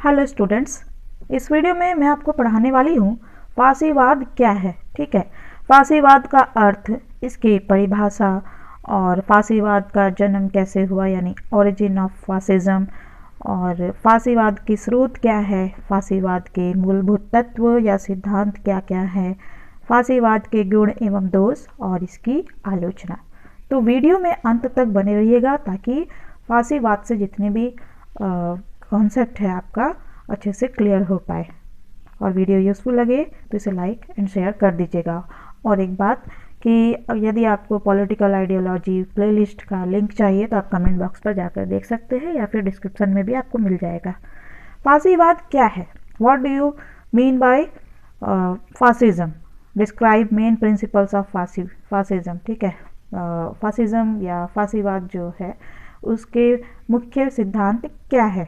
Hello students, इस video में मैं आपको पढ़ाने वाली हूँ फासीवाद क्या है। ठीक है, फासीवाद का अर्थ, इसकी परिभाषा और फासीवाद का जन्म कैसे हुआ यानी ओरिजिन ऑफ फासिज्म, और फासीवाद की स्रोत क्या है, फासीवाद के मूलभूत तत्व या सिद्धांत क्या क्या है, फासीवाद के गुण एवं दोष और इसकी आलोचना। तो वीडियो में अंत तक बने रहिएगा ताकि फासीवाद से जितने भी कॉन्सेप्ट है आपका अच्छे से क्लियर हो पाए। और वीडियो यूज़फुल लगे तो इसे लाइक एंड शेयर कर दीजिएगा। और एक बात कि यदि आपको पॉलिटिकल आइडियोलॉजी प्लेलिस्ट का लिंक चाहिए तो आप कमेंट बॉक्स पर जाकर देख सकते हैं या फिर डिस्क्रिप्शन में भी आपको मिल जाएगा। फासीवाद क्या है? What do you mean by fascism? Describe main principles of fascism. ठीक है, फासिज्म या फासीवाद जो है उसके मुख्य सिद्धांत क्या है?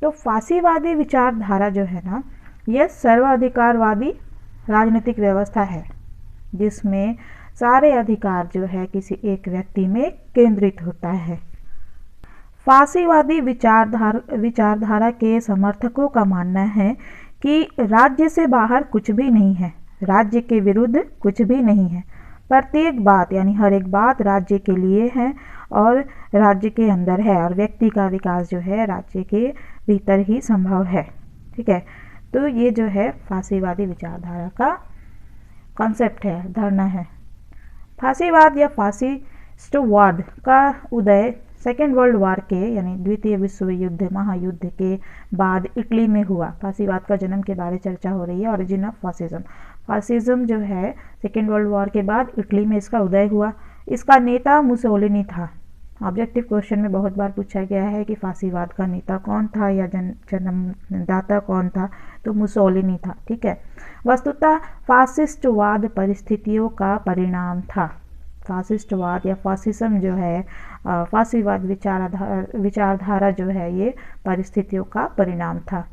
तो फासीवादी विचारधारा जो है ना, यह सर्वाधिकारवादी राजनीतिक व्यवस्था है जिसमें सारे अधिकार जो है किसी एक व्यक्ति में केंद्रित होता है। फासीवादी विचारधारा के समर्थकों का मानना है कि राज्य से बाहर कुछ भी नहीं है, राज्य के विरुद्ध कुछ भी नहीं है, प्रत्येक बात यानी हर एक बात राज्य के लिए है और राज्य के अंदर है, और व्यक्ति का विकास जो है राज्य के भीतर ही संभव है। ठीक है, तो ये जो है फासीवादी विचारधारा का कॉन्सेप्ट है, धारणा है। फासीवाद या फासिस्टवाद का उदय सेकेंड वर्ल्ड वॉर के यानी द्वितीय विश्व युद्ध महायुद्ध के बाद इटली में हुआ। फासीवाद का जन्म के बारे चर्चा हो रही है, ओरिजिन ऑफ फासिज्म। फासिज्म जो है सेकेंड वर्ल्ड वॉर के बाद इटली में इसका उदय हुआ। इसका नेता मुसोलिनी था। ऑब्जेक्टिव क्वेश्चन में बहुत बार पूछा गया है कि फासीवाद का नेता कौन था या जन्मदाता कौन था, तो मुसोलिनी था। ठीक है, वस्तुतः फासिस्टवाद परिस्थितियों का परिणाम था। फासिस्टवाद या फासिज्म जो है, फासीवाद विचारधारा जो है, ये परिस्थितियों का परिणाम था।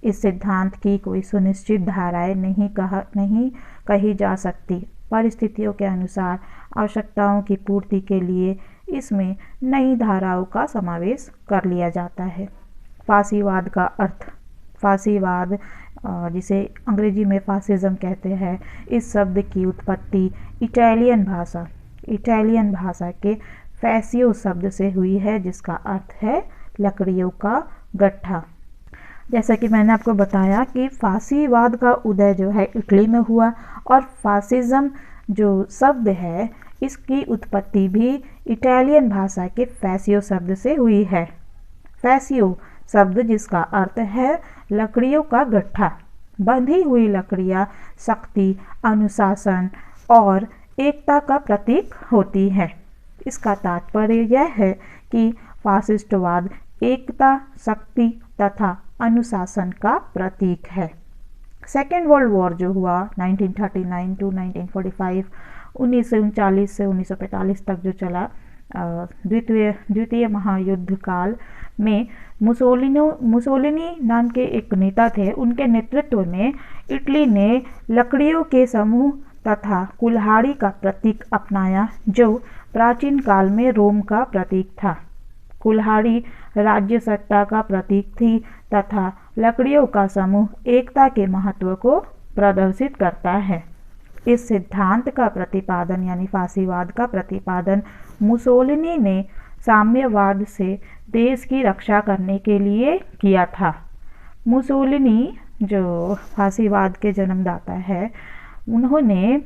इस सिद्धांत की कोई सुनिश्चित धाराएं नहीं कही जा सकती। परिस्थितियों के अनुसार आवश्यकताओं की पूर्ति के लिए इसमें नई धाराओं का समावेश कर लिया जाता है। फासीवाद का अर्थ, फासीवाद जिसे अंग्रेजी में फासिज्म कहते हैं, इस शब्द की उत्पत्ति इटालियन भाषा के फैसियो शब्द से हुई है, जिसका अर्थ है लकड़ियों का गट्ठा। जैसा कि मैंने आपको बताया कि फासीवाद का उदय जो है इटली में हुआ, और फासिज्म जो शब्द है इसकी उत्पत्ति भी इटालियन भाषा के फैसियो शब्द से हुई है। फैसियो शब्द जिसका अर्थ है लकड़ियों का गट्ठा। बंधी हुई लकड़ियां शक्ति, अनुशासन और एकता का प्रतीक होती है। इसका तात्पर्य यह है कि फासिस्टवाद एकता, शक्ति तथा अनुशासन का प्रतीक है। सेकेंड वर्ल्ड वॉर जो हुआ 1939 टू 1945, 1939 से 1945 तक जो चला, द्वितीय महायुद्ध काल में मुसोलिनी नाम के एक नेता थे। उनके नेतृत्व में इटली ने लकड़ियों के समूह तथा कुल्हाड़ी का प्रतीक अपनाया, जो प्राचीन काल में रोम का प्रतीक था। कुल्हाड़ी राज्य सत्ता का प्रतीक थी तथा लकड़ियों का समूह एकता के महत्व को प्रदर्शित करता है। इस सिद्धांत का प्रतिपादन यानी फासीवाद का प्रतिपादन मुसोलिनी ने साम्यवाद से देश की रक्षा करने के लिए किया था। मुसोलिनी जो फासीवाद के जन्मदाता है, उन्होंने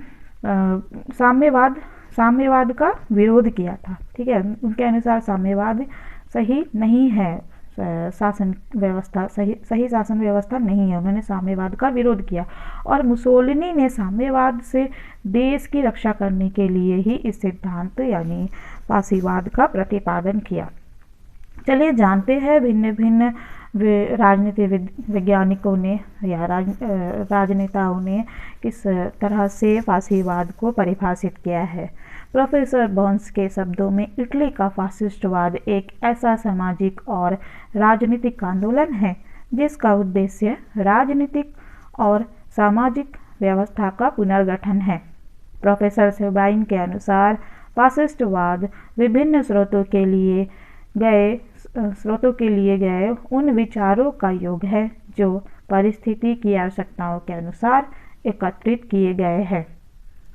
साम्यवाद का विरोध किया था। ठीक है, उनके अनुसार साम्यवाद सही नहीं है, शासन व्यवस्था सही शासन व्यवस्था नहीं है। उन्होंने साम्यवाद का विरोध किया और मुसोलिनी ने साम्यवाद से देश की रक्षा करने के लिए ही इस सिद्धांत यानी फासीवाद का प्रतिपादन किया। चलिए जानते हैं भिन्न भिन्न राजनीति वैज्ञानिकों ने या राजनेताओं ने किस तरह से फासीवाद को परिभाषित किया है। प्रोफेसर बर्न्स के शब्दों में इटली का फासिस्टवाद एक ऐसा सामाजिक और राजनीतिक आंदोलन है जिसका उद्देश्य राजनीतिक और सामाजिक व्यवस्था का पुनर्गठन है। प्रोफेसर सेबाइन के अनुसार फासिस्टवाद विभिन्न स्रोतों के लिए गए स्रोतों के लिए गए उन विचारों का योग है जो परिस्थिति की आवश्यकताओं के अनुसार एकत्रित किए गए हैं।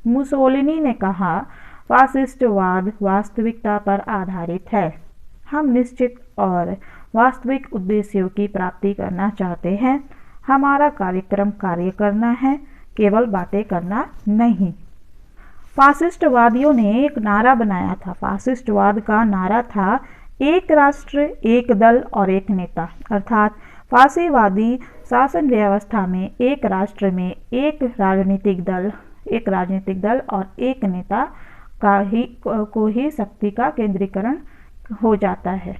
मुसोलिनी ने कहा, फासिस्टवाद वास्तविकता पर आधारित है। हम निश्चित और वास्तविक उद्देश्यों की प्राप्ति करना चाहते हैं। हमारा कार्यक्रम कार्य करना है, केवल बातें करना नहीं। फासिस्टवादियों ने एक नारा बनाया था। फासिस्टवाद का नारा था, एक राष्ट्र, एक दल और एक नेता। अर्थात फासीवादी शासन व्यवस्था में एक राष्ट्र में एक राजनीतिक दल और एक नेता को ही शक्ति का केंद्रीकरण हो जाता है।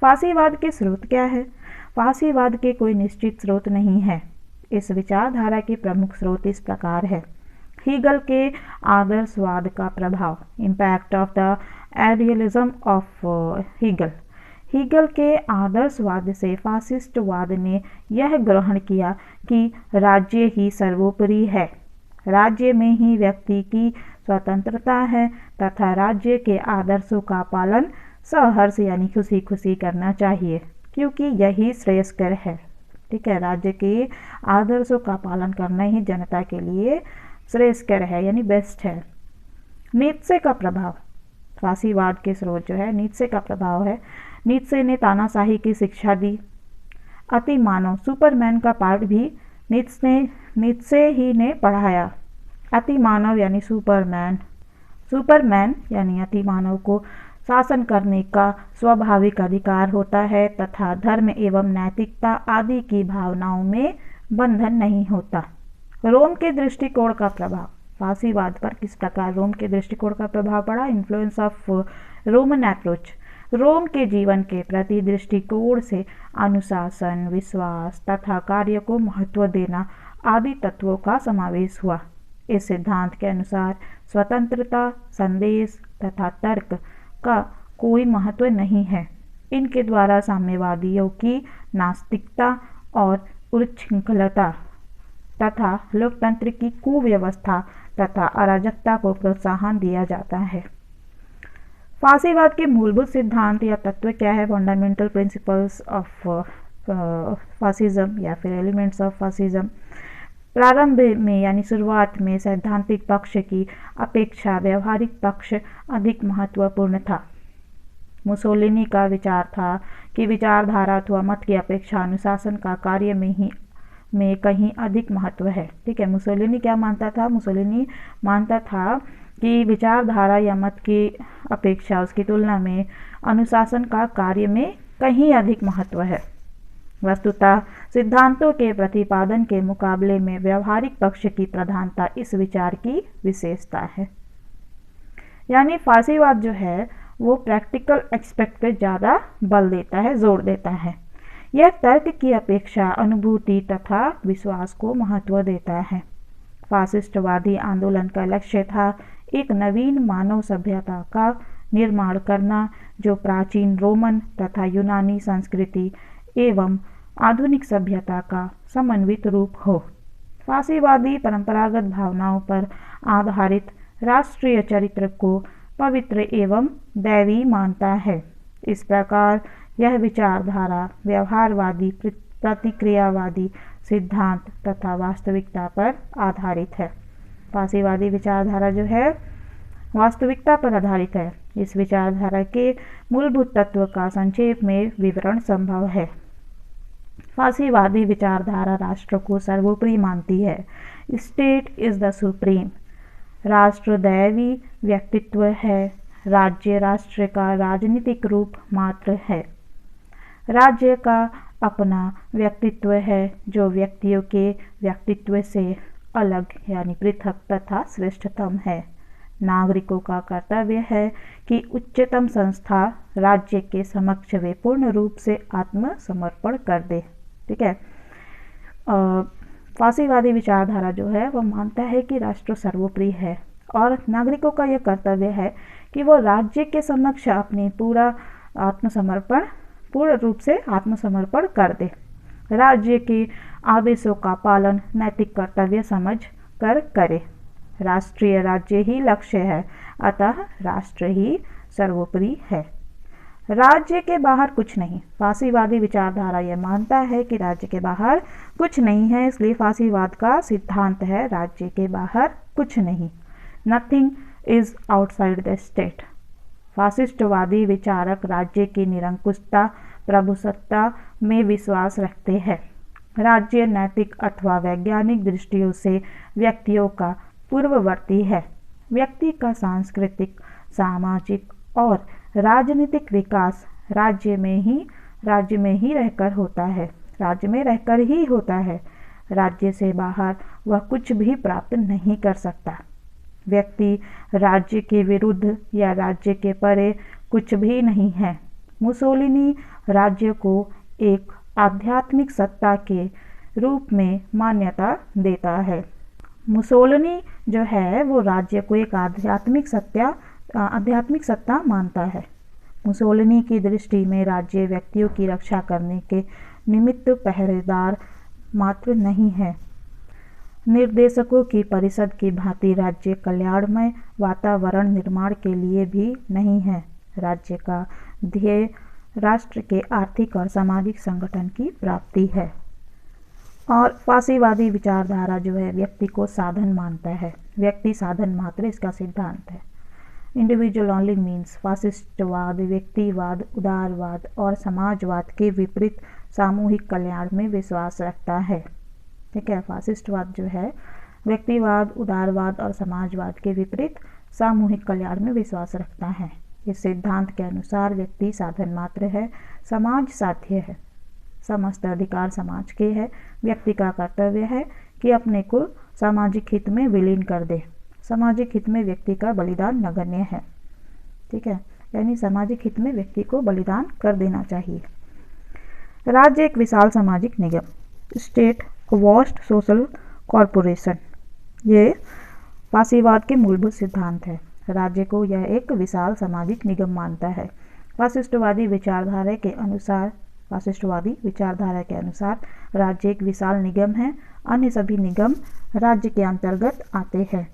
फासीवाद के स्रोत क्या है? फासीवाद के कोई निश्चित स्रोत नहीं है। इस विचारधारा के प्रमुख स्रोत इस प्रकार है। हीगल के आदर्शवाद का प्रभाव, impact of the idealism of Hegel. Hegel के आदर्शवाद से फासिस्टवाद ने यह ग्रहण किया कि राज्य ही सर्वोपरि है। राज्य में ही व्यक्ति की स्वतंत्रता है तथा राज्य के आदर्शों का पालन सहर्ष यानी खुशी खुशी करना चाहिए, क्योंकि यही श्रेयस्कर है। ठीक है, राज्य के आदर्शों का पालन करना ही जनता के लिए श्रेयस्कर है यानी बेस्ट है। नीत्शे का प्रभाव, फासीवाद के स्रोत जो है नीत्शे का प्रभाव है। नीत्शे ने तानाशाही की शिक्षा दी। अति मानव, सुपरमैन का पार्ट भी नीत्शे ही ने पढ़ाया। अति मानव यानी सुपरमैन यानी अति मानव को शासन करने का स्वाभाविक अधिकार होता है तथा धर्म एवं नैतिकता आदि की भावनाओं में बंधन नहीं होता। रोम के दृष्टिकोण का प्रभाव, फासीवाद पर किस प्रकार रोम के दृष्टिकोण का प्रभाव पड़ा? Influence of Roman approach. Rome के जीवन के प्रति दृष्टिकोण से अनुशासन, विश्वास तथा कार्य को महत्व देना आदि तत्वों का समावेश हुआ। इस सिद्धांत के अनुसार स्वतंत्रता, संदेश तथा तर्क का कोई महत्व नहीं है। इनके द्वारा साम्यवादियों की नास्तिकता और उच्छृंखलता तथा लोकतंत्र की कुव्यवस्था तथा अराजकता को प्रोत्साहन दिया जाता है। फासीवाद के मूलभूत सिद्धांत या तत्व क्या है? फंडामेंटल प्रिंसिपल्स ऑफ फासिज्म या फिर एलिमेंट्स ऑफ फासिज्म। प्रारंभ में यानी शुरुआत में सैद्धांतिक पक्ष की अपेक्षा व्यवहारिक पक्ष अधिक महत्वपूर्ण था। मुसोलिनी का विचार था कि विचारधारा अथवा मत की अपेक्षा अनुशासन का कार्य में कहीं अधिक महत्व है। ठीक है, मुसोलिनी क्या मानता था? मुसोलिनी मानता था कि विचारधारा या मत की अपेक्षा उसकी तुलना में अनुशासन का कार्य में कहीं अधिक महत्व है। वस्तुतः सिद्धांतों के प्रतिपादन के मुकाबले में व्यवहारिक पक्ष की प्रधानता इस विचार की विशेषता है। यानी फासीवाद जो है वो प्रैक्टिकल एस्पेक्ट पे ज़्यादा बल देता है, जोर देता है। यह तर्क की अपेक्षा अनुभूति तथा विश्वास को महत्व देता है। फासिस्टवादी आंदोलन का लक्ष्य था एक नवीन मानव सभ्यता का निर्माण करना जो प्राचीन रोमन तथा यूनानी संस्कृति एवं आधुनिक सभ्यता का समन्वित रूप हो। फासीवादी परंपरागत भावनाओं पर आधारित राष्ट्रीय चरित्र को पवित्र एवं दैवी मानता है। इस प्रकार यह विचारधारा व्यवहारवादी, प्रतिक्रियावादी सिद्धांत तथा वास्तविकता पर आधारित है। फासीवादी विचारधारा जो है वास्तविकता पर आधारित है। इस विचारधारा के मूलभूत तत्व का संक्षेप में विवरण संभव है। फासीवादी विचारधारा राष्ट्र को सर्वोपरि मानती है। State is the supreme. राष्ट्र दैवी व्यक्तित्व है। राज्य राष्ट्र का राजनीतिक रूप मात्र है। राज्य का अपना व्यक्तित्व है जो व्यक्तियों के व्यक्तित्व से अलग यानी पृथक तथा श्रेष्ठतम है। नागरिकों का कर्तव्य है कि उच्चतम संस्था राज्य के समक्ष वे पूर्ण रूप से आत्मसमर्पण कर दे। ठीक है, फासीवादी विचारधारा जो है वह मानता है कि राष्ट्र सर्वोपरि है और नागरिकों का यह कर्तव्य है कि वो राज्य के समक्ष अपनी पूर्ण रूप से आत्मसमर्पण कर दे। राज्य के आदेशों का पालन नैतिक कर्तव्य समझ कर करे। राष्ट्रीय राज्य ही लक्ष्य है, अतः राष्ट्र ही सर्वोपरि है। राज्य के बाहर कुछ नहीं। फासीवादी विचारधारा यह मानता है कि राज्य के बाहर कुछ नहीं है, इसलिए फासीवाद का सिद्धांत है राज्य के बाहर कुछ नहीं। Nothing is outside the state. फासिस्टवादी विचारक राज्य की निरंकुशता, प्रभुसत्ता में विश्वास रखते हैं। राज्य नैतिक अथवा वैज्ञानिक दृष्टियों से व्यक्तियों का पूर्ववर्ती है। व्यक्ति का सांस्कृतिक, सामाजिक और राजनीतिक विकास राज्य में ही रहकर होता है। राज्य में रहकर ही होता है। राज्य से बाहर वह कुछ भी प्राप्त नहीं कर सकता। व्यक्ति राज्य के विरुद्ध या राज्य के परे कुछ भी नहीं है। मुसोलिनी राज्य को एक आध्यात्मिक सत्ता के रूप में मान्यता देता है। मुसोलिनी जो है वो राज्य को एक आध्यात्मिक सत्ता मानता है। मुसोलिनी की दृष्टि में राज्य व्यक्तियों की रक्षा करने के निमित्त पहरेदार मात्र नहीं है। निर्देशकों की परिषद की भांति राज्य कल्याणमय वातावरण निर्माण के लिए भी नहीं है। राज्य का ध्येय राष्ट्र के आर्थिक और सामाजिक संगठन की प्राप्ति है। और फासीवादी विचारधारा जो है व्यक्ति को साधन मानता है। व्यक्ति साधन मात्र इसका सिद्धांत है। Individual only means. फासिस्टवाद व्यक्तिवाद, उदारवाद और समाजवाद के विपरीत सामूहिक कल्याण में विश्वास रखता है। ठीक है, फासिस्टवाद जो है व्यक्तिवाद, उदारवाद और समाजवाद के विपरीत सामूहिक कल्याण में विश्वास रखता है। इस सिद्धांत के अनुसार व्यक्ति साधन मात्र है, समाज साध्य है। समस्त अधिकार समाज के है। व्यक्ति का कर्तव्य है कि अपने को सामाजिक हित में विलीन कर दे। सामाजिक हित में व्यक्ति का बलिदान नगण्य है। ठीक है, यानी सामाजिक हित में व्यक्ति को बलिदान कर देना चाहिए। राज्य एक विशाल सामाजिक निगम, स्टेट वास्ट सोशल कॉरपोरेशन, ये फासीवाद के मूलभूत सिद्धांत है। राज्य को यह एक विशाल सामाजिक निगम मानता है। फासिस्टवादी विचारधारा के अनुसार राज्य एक विशाल निगम है। अन्य सभी निगम राज्य के अंतर्गत आते हैं।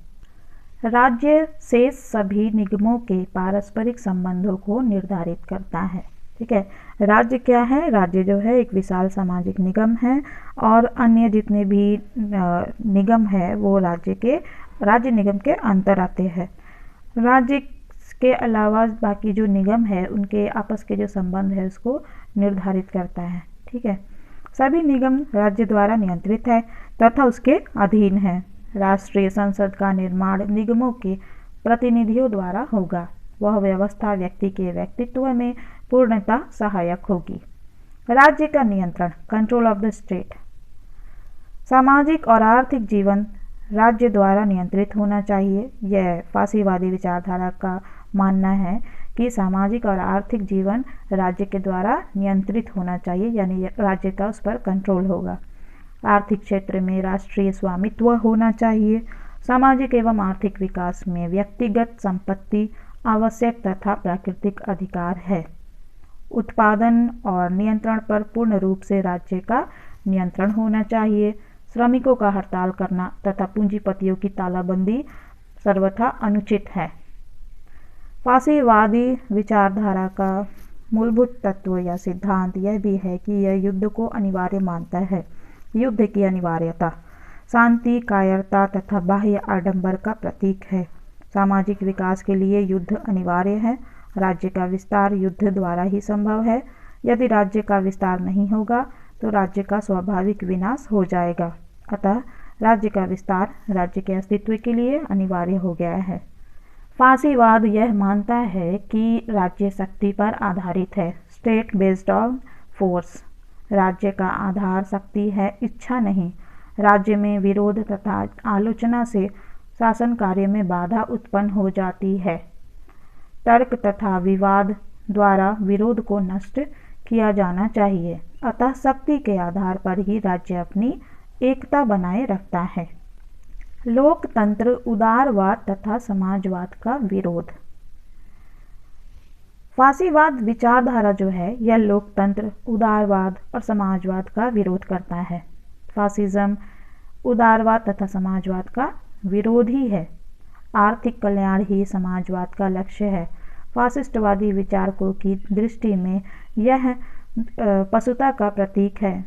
राज्य शेष सभी निगमों के पारस्परिक संबंधों को निर्धारित करता है। ठीक है, राज्य क्या है? राज्य जो है एक विशाल सामाजिक निगम है और अन्य जितने भी निगम है वो राज्य निगम के अंतर आते हैं। राज्य के अलावा बाकी जो निगम है उनके आपस के जो संबंध है उसको निर्धारित करता है। ठीक है, सभी निगम राज्य द्वारा नियंत्रित है तथा उसके अधीन है। राष्ट्रीय संसद का निर्माण निगमों के प्रतिनिधियों द्वारा होगा। वह व्यवस्था व्यक्ति के व्यक्तित्व में पूर्णतः सहायक होगी। राज्य का नियंत्रण, कंट्रोल ऑफ द स्टेट। सामाजिक और आर्थिक जीवन राज्य द्वारा नियंत्रित होना चाहिए। यह फासीवादी विचारधारा का मानना है कि सामाजिक और आर्थिक जीवन राज्य के द्वारा नियंत्रित होना चाहिए, यानी राज्य का उस पर कंट्रोल होगा। आर्थिक क्षेत्र में राष्ट्रीय स्वामित्व होना चाहिए। सामाजिक एवं आर्थिक विकास में व्यक्तिगत संपत्ति आवश्यक तथा प्राकृतिक अधिकार है। उत्पादन और नियंत्रण पर पूर्ण रूप से राज्य का नियंत्रण होना चाहिए। श्रमिकों का हड़ताल करना तथा पूंजीपतियों की तालाबंदी सर्वथा अनुचित है। फासीवादी विचारधारा का मूलभूत तत्व या सिद्धांत यह भी है कि यह युद्ध को अनिवार्य मानता है। युद्ध की अनिवार्यता शांति, कायरता तथा बाह्य आडंबर का प्रतीक है। सामाजिक विकास के लिए युद्ध अनिवार्य है। राज्य का विस्तार युद्ध द्वारा ही संभव है। यदि राज्य का विस्तार नहीं होगा तो राज्य का स्वाभाविक विनाश हो जाएगा। अतः राज्य का विस्तार राज्य के अस्तित्व के लिए अनिवार्य हो गया है। फासीवाद यह मानता है कि राज्य शक्ति पर आधारित है, स्टेट बेस्ड ऑन फोर्स। राज्य का आधार शक्ति है, इच्छा नहीं। राज्य में विरोध तथा आलोचना से शासन कार्य में बाधा उत्पन्न हो जाती है। तर्क तथा विवाद द्वारा विरोध को नष्ट किया जाना चाहिए। अतः शक्ति के आधार पर ही राज्य अपनी एकता बनाए रखता है। लोकतंत्र, उदारवाद तथा समाजवाद का विरोध। फासीवाद विचारधारा जो है यह लोकतंत्र, उदारवाद और समाजवाद का विरोध करता है। फासिज्म उदारवाद तथा समाजवाद का विरोधी है। आर्थिक कल्याण ही समाजवाद का लक्ष्य है। फासिस्टवादी विचारकों की दृष्टि में यह पशुता का प्रतीक है।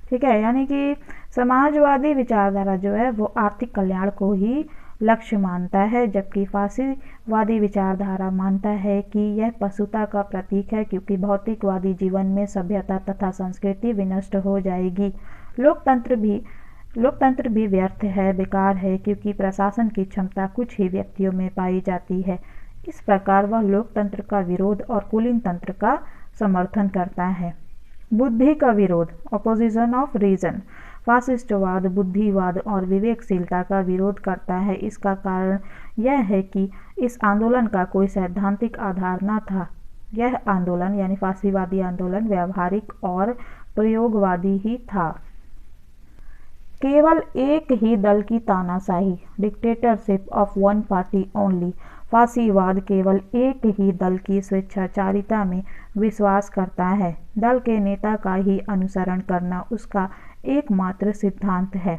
ठीक है, यानी कि समाजवादी विचारधारा जो है वो आर्थिक कल्याण को ही लक्ष्य मानता है, जबकि फासीवादी विचारधारा मानता है कि यह पशुता का प्रतीक है, क्योंकि भौतिकवादी जीवन में सभ्यता तथा संस्कृति विनष्ट हो जाएगी। लोकतंत्र भी व्यर्थ है, बेकार है, क्योंकि प्रशासन की क्षमता कुछ ही व्यक्तियों में पाई जाती है। इस प्रकार वह लोकतंत्र का विरोध और कुलीन तंत्र का समर्थन करता है। बुद्धि का विरोध, ऑपोजिशन ऑफ रीजन। फासिस्टवाद बुद्धिवाद और विवेकशीलता का विरोध करता है। इसका कारण यह है कि इस आंदोलन का कोई सैद्धांतिक आधार न था। यह आंदोलन यानी फासीवादी आंदोलन व्यावहारिक और प्रयोगवादी ही था। केवल एक ही दल की तानाशाही, dictatorship of one party only. फासीवाद केवल एक ही दल की स्वेच्छाचारिता में विश्वास करता है। दल के नेता का ही अनुसरण करना उसका एकमात्र सिद्धांत है।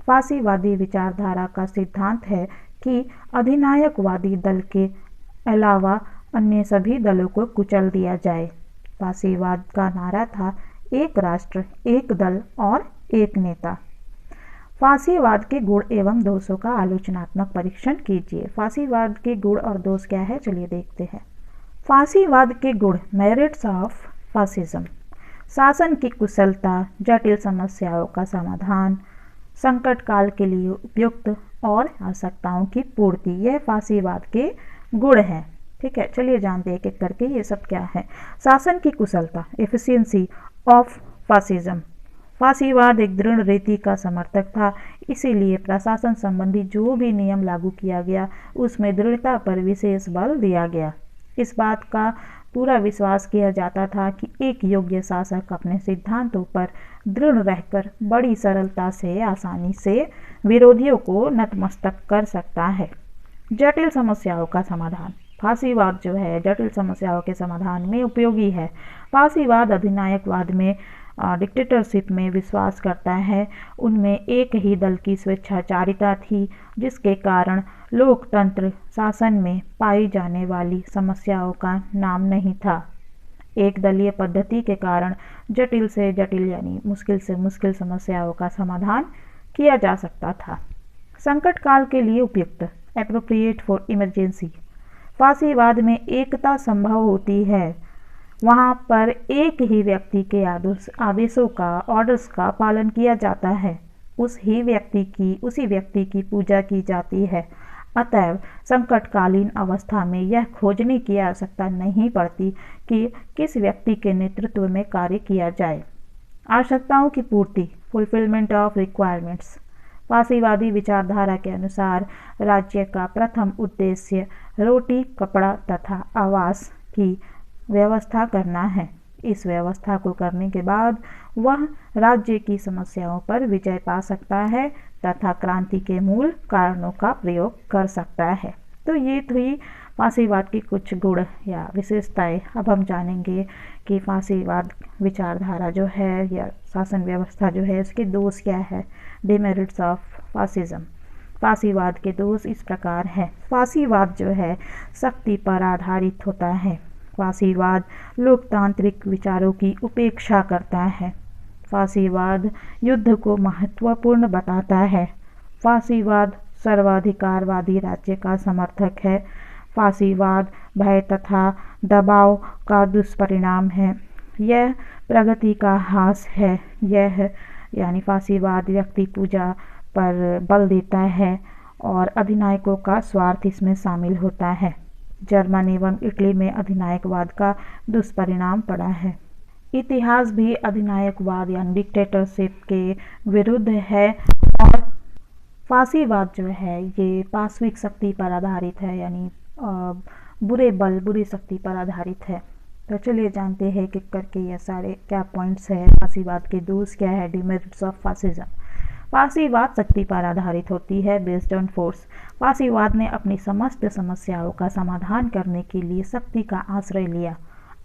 फासीवादी विचारधारा का सिद्धांत है कि अधिनायकवादी दल के अलावा अन्य सभी दलों को कुचल दिया जाए। फासीवाद का नारा था एक राष्ट्र, एक दल और एक नेता। फासीवाद के गुण एवं दोषों का आलोचनात्मक परीक्षण कीजिए। फासीवाद के गुण और दोष क्या है, चलिए देखते हैं। फासीवाद के गुण, मेरिट्स ऑफ फासिज्म। शासन की कुशलता, जटिल समस्याओं का समाधान, संकट काल के लिए उपयुक्त और आवश्यकताओं की पूर्ति, यह फासीवाद के गुण हैं। ठीक है, चलिए जानते हैं एक एक करके ये सब क्या है। शासन की कुशलता, एफिशिएंसी ऑफ फासिज्म। फासीवाद एक दृढ़ रीति का समर्थक था, इसीलिए प्रशासन संबंधी जो भी नियम लागू किया गया उसमें दृढ़ता पर विशेष बल दिया गया। इस बात का पूरा विश्वास किया जाता था कि एक योग्य शासक अपने सिद्धांतों पर दृढ़ रहकर बड़ी सरलता से आसानी से विरोधियों को नतमस्तक कर सकता है। जटिल समस्याओं का समाधान, फासीवाद जो है जटिल समस्याओं के समाधान में उपयोगी है। फासीवाद अधिनायकवाद में, डिक्टेटरशिप में विश्वास करता है। उनमें एक ही दल की स्वेच्छाचारिता थी, जिसके कारण लोकतंत्र शासन में पाई जाने वाली समस्याओं का नाम नहीं था। एक दलीय पद्धति के कारण जटिल से जटिल यानी मुश्किल से मुश्किल समस्याओं का समाधान किया जा सकता था। संकट काल के लिए उपयुक्त, एप्रोप्रिएट फॉर इमरजेंसी। फासीवाद में एकता संभव होती है, वहाँ पर एक ही व्यक्ति के आदेशों का, ऑर्डर्स का पालन किया जाता है, उसी व्यक्ति की पूजा की जाती है। अतएव संकटकालीन अवस्था में यह खोजने की आवश्यकता नहीं पड़ती कि किस व्यक्ति के नेतृत्व में कार्य किया जाए। आवश्यकताओं की पूर्ति, फुलफिलमेंट ऑफ रिक्वायरमेंट्स। फासीवादी विचारधारा के अनुसार राज्य का प्रथम उद्देश्य रोटी, कपड़ा तथा आवास की व्यवस्था करना है। इस व्यवस्था को करने के बाद वह राज्य की समस्याओं पर विजय पा सकता है तथा क्रांति के मूल कारणों का प्रयोग कर सकता है। तो ये थी फासीवाद की कुछ गुण या विशेषताएं। अब हम जानेंगे कि फासीवाद विचारधारा जो है या शासन व्यवस्था जो है इसके दोष क्या है, डिमेरिट्स ऑफ फासिज्म। फासीवाद के दोष इस प्रकार है। फासीवाद जो है शक्ति पर आधारित होता है। फासीवाद लोकतांत्रिक विचारों की उपेक्षा करता है। फासीवाद युद्ध को महत्वपूर्ण बताता है। फासीवाद सर्वाधिकारवादी राज्य का समर्थक है। फासीवाद भय तथा दबाव का दुष्परिणाम है। यह प्रगति का ह्रास है। यह यानी फासीवाद व्यक्ति पूजा पर बल देता है और अधिनायकों का स्वार्थ इसमें शामिल होता है। जर्मनी एवं इटली में अधिनायकवाद का दुष्परिणाम पड़ा है। इतिहास भी अधिनायकवाद यानी डिक्टेटरशिप के विरुद्ध है और फासीवाद जो है ये पाशविक शक्ति पर आधारित है, यानी बुरी शक्ति पर आधारित है। तो चलिए जानते हैं कि करके ये सारे क्या पॉइंट्स है। फासीवाद के दोष क्या है, डिमेरिट्स ऑफ फासिज्म। फासीवाद शक्ति पर आधारित होती है, बेस्ड ऑन फोर्स। फासीवाद ने अपनी समस्त समस्याओं का समाधान करने के लिए शक्ति का आश्रय लिया।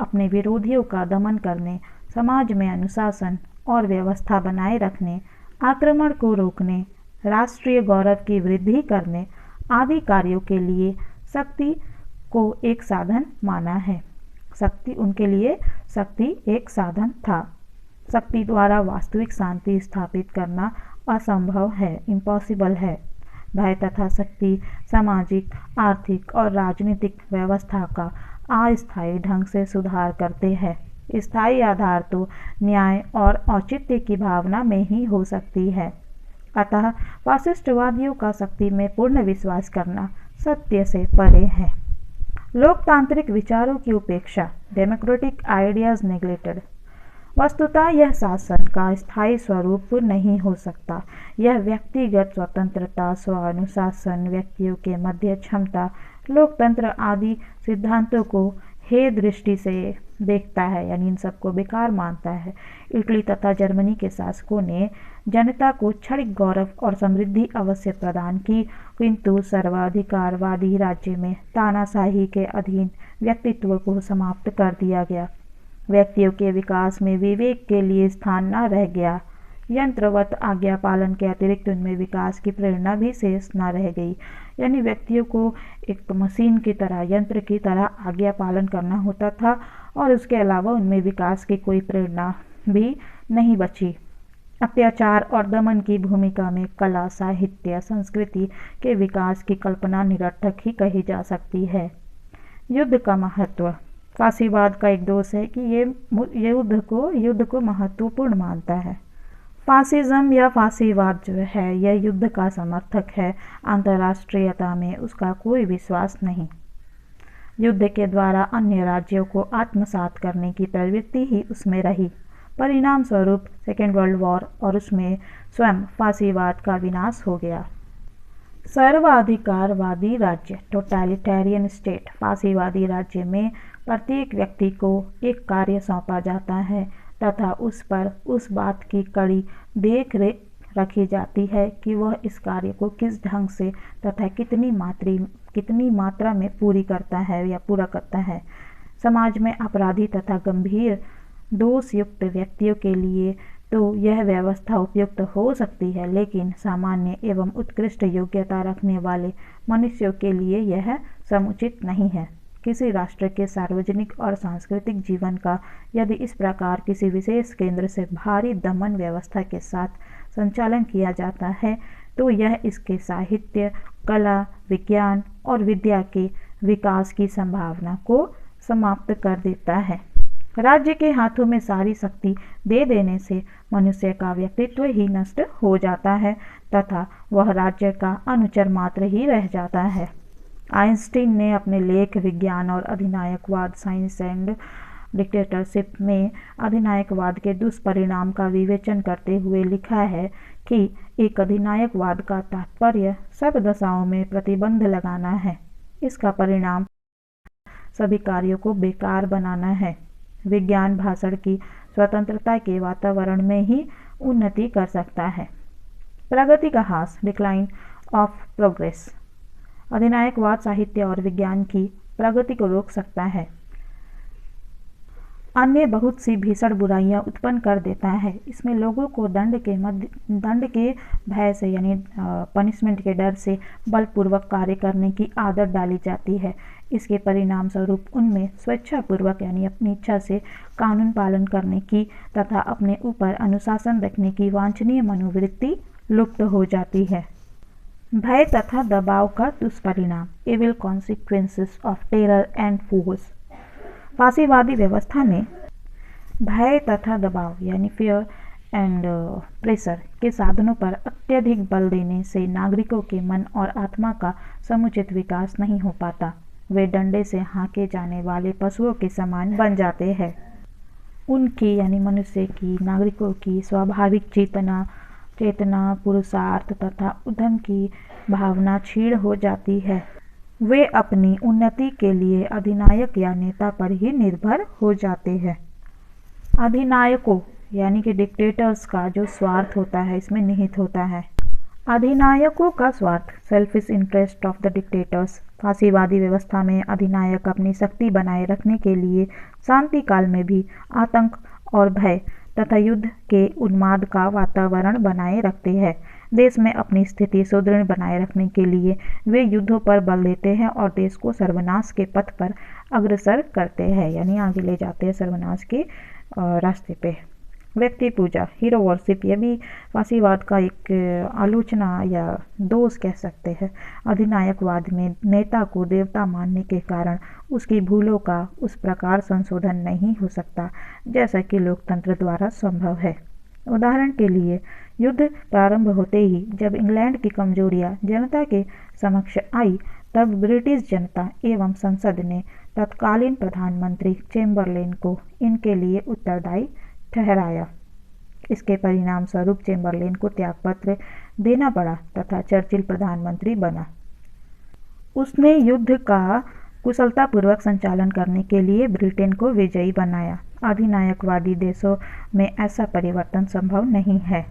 अपने विरोधियों का दमन करने, समाज में अनुशासन और व्यवस्था बनाए रखने, आक्रमण को रोकने, राष्ट्रीय गौरव की वृद्धि करने आदि कार्यों के लिए शक्ति को एक साधन माना है। शक्ति उनके लिए शक्ति एक साधन था। शक्ति द्वारा वास्तविक शांति स्थापित करना असंभव है, इम्पॉसिबल है। भय तथा शक्ति सामाजिक, आर्थिक और राजनीतिक व्यवस्था का अस्थायी ढंग से सुधार करते हैं। स्थायी आधार तो न्याय और औचित्य की भावना में ही हो सकती है। अतः फासिस्टवादियों का शक्ति में पूर्ण विश्वास करना सत्य से परे है। लोकतांत्रिक विचारों की उपेक्षा, डेमोक्रेटिक आइडियाज नेग्लेक्टेड। वस्तुतः यह शासन का स्थायी स्वरूप नहीं हो सकता। यह व्यक्तिगत स्वतंत्रता, स्वानुशासन, व्यक्तियों के मध्य क्षमता, लोकतंत्र आदि सिद्धांतों को हे दृष्टि से देखता है, यानी इन सबको बेकार मानता है। इटली तथा जर्मनी के शासकों ने जनता को क्षणिक गौरव और समृद्धि अवश्य प्रदान की, किंतु सर्वाधिकारवादी राज्य में तानाशाही के अधीन व्यक्तित्व को समाप्त कर दिया गया। व्यक्तियों के विकास में विवेक के लिए स्थान न रह गया। यंत्रवत आज्ञा पालन के अतिरिक्त उनमें विकास की प्रेरणा भी शेष न रह गई। यानी व्यक्तियों को एक मशीन की तरह, यंत्र की तरह आज्ञा पालन करना होता था और उसके अलावा उनमें विकास की कोई प्रेरणा भी नहीं बची। अत्याचार और दमन की भूमिका में कला, साहित्य, संस्कृति के विकास की कल्पना निरर्थक ही कही जा सकती है। युद्ध का महत्व। फासीवाद का एक दोष है कि ये युद्ध को महत्वपूर्ण मानता है। फासिज्म या फासीवाद जो है यह युद्ध का समर्थक है। अंतर्राष्ट्रीयता में उसका कोई विश्वास नहीं। युद्ध के द्वारा अन्य राज्यों को आत्मसात करने की प्रवृत्ति ही उसमें रही। परिणाम स्वरूप सेकेंड वर्ल्ड वॉर और उसमें स्वयं फासीवाद का विनाश हो गया। सर्वाधिकारवादी राज्य, टोटलिटेरियन स्टेट। फासीवादी राज्य में प्रत्येक व्यक्ति को एक कार्य सौंपा जाता है तथा उस पर उस बात की कड़ी देख रेख रखी जाती है कि वह इस कार्य को किस ढंग से तथा कितनी मात्रा में पूरी करता है या पूरा करता है। समाज में अपराधी तथा गंभीर दोषयुक्त व्यक्तियों के लिए तो यह व्यवस्था उपयुक्त हो सकती है, लेकिन सामान्य एवं उत्कृष्ट योग्यता रखने वाले मनुष्यों के लिए यह समुचित नहीं है। किसी राष्ट्र के सार्वजनिक और सांस्कृतिक जीवन का यदि इस प्रकार किसी विशेष केंद्र से भारी दमन व्यवस्था के साथ संचालन किया जाता है तो यह इसके साहित्य, कला, विज्ञान और विद्या के विकास की संभावना को समाप्त कर देता है। राज्य के हाथों में सारी शक्ति दे देने से मनुष्य का व्यक्तित्व ही नष्ट हो जाता है तथा वह राज्य का अनुचर मात्र ही रह जाता है। आइंस्टीन ने अपने लेख विज्ञान और अधिनायकवाद, साइंस एंड डिक्टेटरशिप में अधिनायकवाद के दुष्परिणाम का विवेचन करते हुए लिखा है कि एक अधिनायकवाद का तात्पर्य सब दशाओं में प्रतिबंध लगाना है। इसका परिणाम सभी कार्यों को बेकार बनाना है। विज्ञान भाषण की स्वतंत्रता के वातावरण में ही उन्नति कर सकता है। प्रगति का ह्रास, डिक्लाइन ऑफ प्रोग्रेस। अधिनायकवाद साहित्य और विज्ञान की प्रगति को रोक सकता है, अन्य बहुत सी भीषण बुराइयां उत्पन्न कर देता है। इसमें लोगों को दंड के भय से यानी पनिशमेंट के डर से बलपूर्वक कार्य करने की आदत डाली जाती है। इसके परिणाम स्वरूप उनमें स्वेच्छापूर्वक यानी अपनी इच्छा से कानून पालन करने की तथा अपने ऊपर अनुशासन रखने की वांछनीय मनोवृत्ति लुप्त हो जाती है। भय तथा दबाव का दुष्परिणाम, evil consequences of terror and force. फासीवादी व्यवस्था में भय तथा दबाव यानी फियर एंड प्रेशर के साधनों पर अत्यधिक बल देने से नागरिकों के मन और आत्मा का समुचित विकास नहीं हो पाता। वे डंडे से हाँके जाने वाले पशुओं के समान बन जाते हैं। उनकी यानी मनुष्य की, नागरिकों की स्वाभाविक चेतना, पुरुषार्थ तथा उद्यम की भावना क्षीण हो जाती है। वे अपनी उन्नति के लिए अधिनायक या नेता पर ही निर्भर हो जाते हैं। अधिनायकों यानी कि डिक्टेटर्स का जो स्वार्थ होता है इसमें निहित होता है। अधिनायकों का स्वार्थ, selfish interest of the dictators. फासीवादी व्यवस्था में अधिनायक अपनी शक्ति बनाए रखने के लिए शांति काल में भी आतंक और भय तथा युद्ध के उन्माद का वातावरण बनाए रखते हैं। देश में अपनी स्थिति सुदृढ़ बनाए रखने के लिए वे युद्धों पर बल देते हैं और देश को सर्वनाश के पथ पर अग्रसर करते हैं, यानी आगे ले जाते हैं सर्वनाश के रास्ते पे। व्यक्ति पूजा, हीरो वर्शिप, यह भी फासीवाद का एक आलोचना या दोष कह सकते हैं। अधिनायकवाद में नेता को देवता मानने के कारण उसकी भूलों का उस प्रकार संशोधन नहीं हो सकता जैसा कि लोकतंत्र द्वारा संभव है। उदाहरण के लिए, युद्ध प्रारंभ होते ही जब इंग्लैंड की कमजोरियां जनता के समक्ष आई, तब ब्रिटिश जनता एवं संसद ने तत्कालीन प्रधानमंत्री चेम्बरलेन को इनके लिए उत्तरदायी ठहराया। इसके परिणाम स्वरूप चेम्बरलेन को त्यागपत्र देना पड़ा तथा चर्चिल प्रधानमंत्री बना। उसने युद्ध का कुशलतापूर्वक संचालन करने के लिए ब्रिटेन को विजयी बनाया। अधिनायकवादी देशों में ऐसा परिवर्तन संभव नहीं है।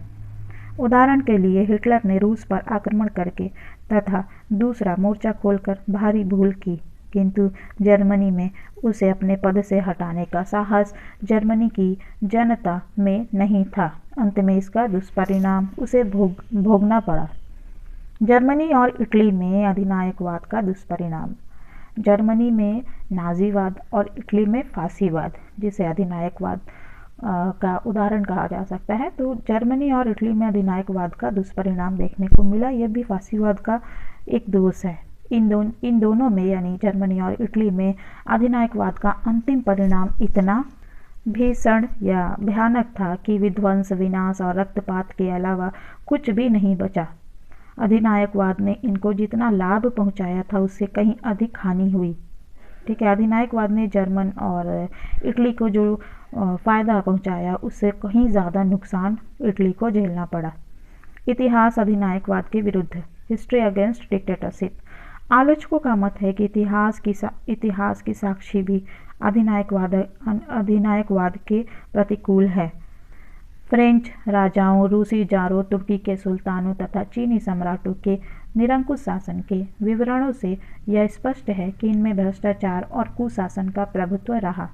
उदाहरण के लिए, हिटलर ने रूस पर आक्रमण करके तथा दूसरा मोर्चा खोलकर भारी भूल की, किंतु जर्मनी में उसे अपने पद से हटाने का साहस जर्मनी की जनता में नहीं था। अंत में इसका दुष्परिणाम उसे भोगना पड़ा। जर्मनी और इटली में अधिनायकवाद का दुष्परिणाम। जर्मनी में नाजीवाद और इटली में फासीवाद, जिसे अधिनायकवाद का उदाहरण कहा जा सकता है। तो जर्मनी और इटली में अधिनायकवाद का दुष्परिणाम देखने को मिला। यह भी फासीवाद का एक दोष है। इन दोनों में, यानी जर्मनी और इटली में, अधिनायकवाद का अंतिम परिणाम इतना भीषण या भयानक था कि विध्वंस, विनाश और रक्तपात के अलावा कुछ भी नहीं बचा। अधिनायकवाद ने इनको जितना लाभ पहुंचाया था उससे कहीं अधिक हानि हुई। ठीक है, अधिनायकवाद ने जर्मन और इटली को जो फ़ायदा पहुंचाया उससे कहीं ज़्यादा नुकसान इटली को झेलना पड़ा। इतिहास अधिनायकवाद के विरुद्ध, हिस्ट्री अगेंस्ट डिक्टेटरशिप। आलोचकों का मत है कि इतिहास की साक्षी भी अधिनायकवाद के प्रतिकूल है। फ्रेंच राजाओं, रूसी जारों, तुर्की के सुल्तानों तथा चीनी सम्राटों के निरंकुश शासन के विवरणों से यह स्पष्ट है कि इनमें भ्रष्टाचार और कुशासन का प्रभुत्व रहा।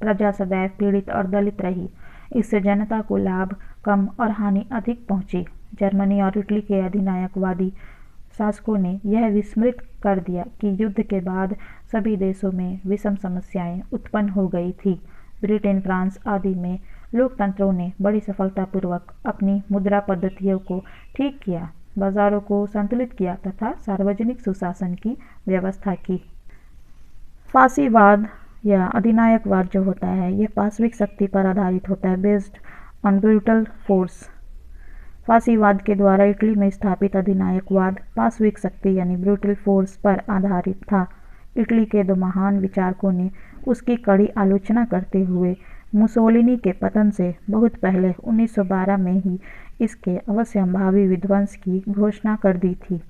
प्रजा सदैव पीड़ित और दलित रही। इससे जनता को लाभ कम और हानि अधिक पहुंची। जर्मनी और इटली के अधिनायकवादी शासकों ने यह विस्मृत कर दिया कि युद्ध के बाद सभी देशों में विषम समस्याएं उत्पन्न हो गई थी। ब्रिटेन, फ्रांस आदि में लोकतंत्रों ने बड़ी सफलतापूर्वक अपनी मुद्रा पद्धतियों को ठीक किया, बाजारों को संतुलित किया तथा सार्वजनिक सुशासन की व्यवस्था की। फासीवाद या अधिनायकवाद जो होता है, ये पाशविक शक्ति पर आधारित होता है, बेस्ड ऑन ब्रूटल फोर्स। फासीवाद के द्वारा इटली में स्थापित अधिनायकवाद पाशविक शक्ति यानी ब्रूटल फोर्स पर आधारित था। इटली के दो महान विचारकों ने उसकी कड़ी आलोचना करते हुए मुसोलिनी के पतन से बहुत पहले 1912 में ही इसके अवश्यंभावी विध्वंस की घोषणा कर दी थी।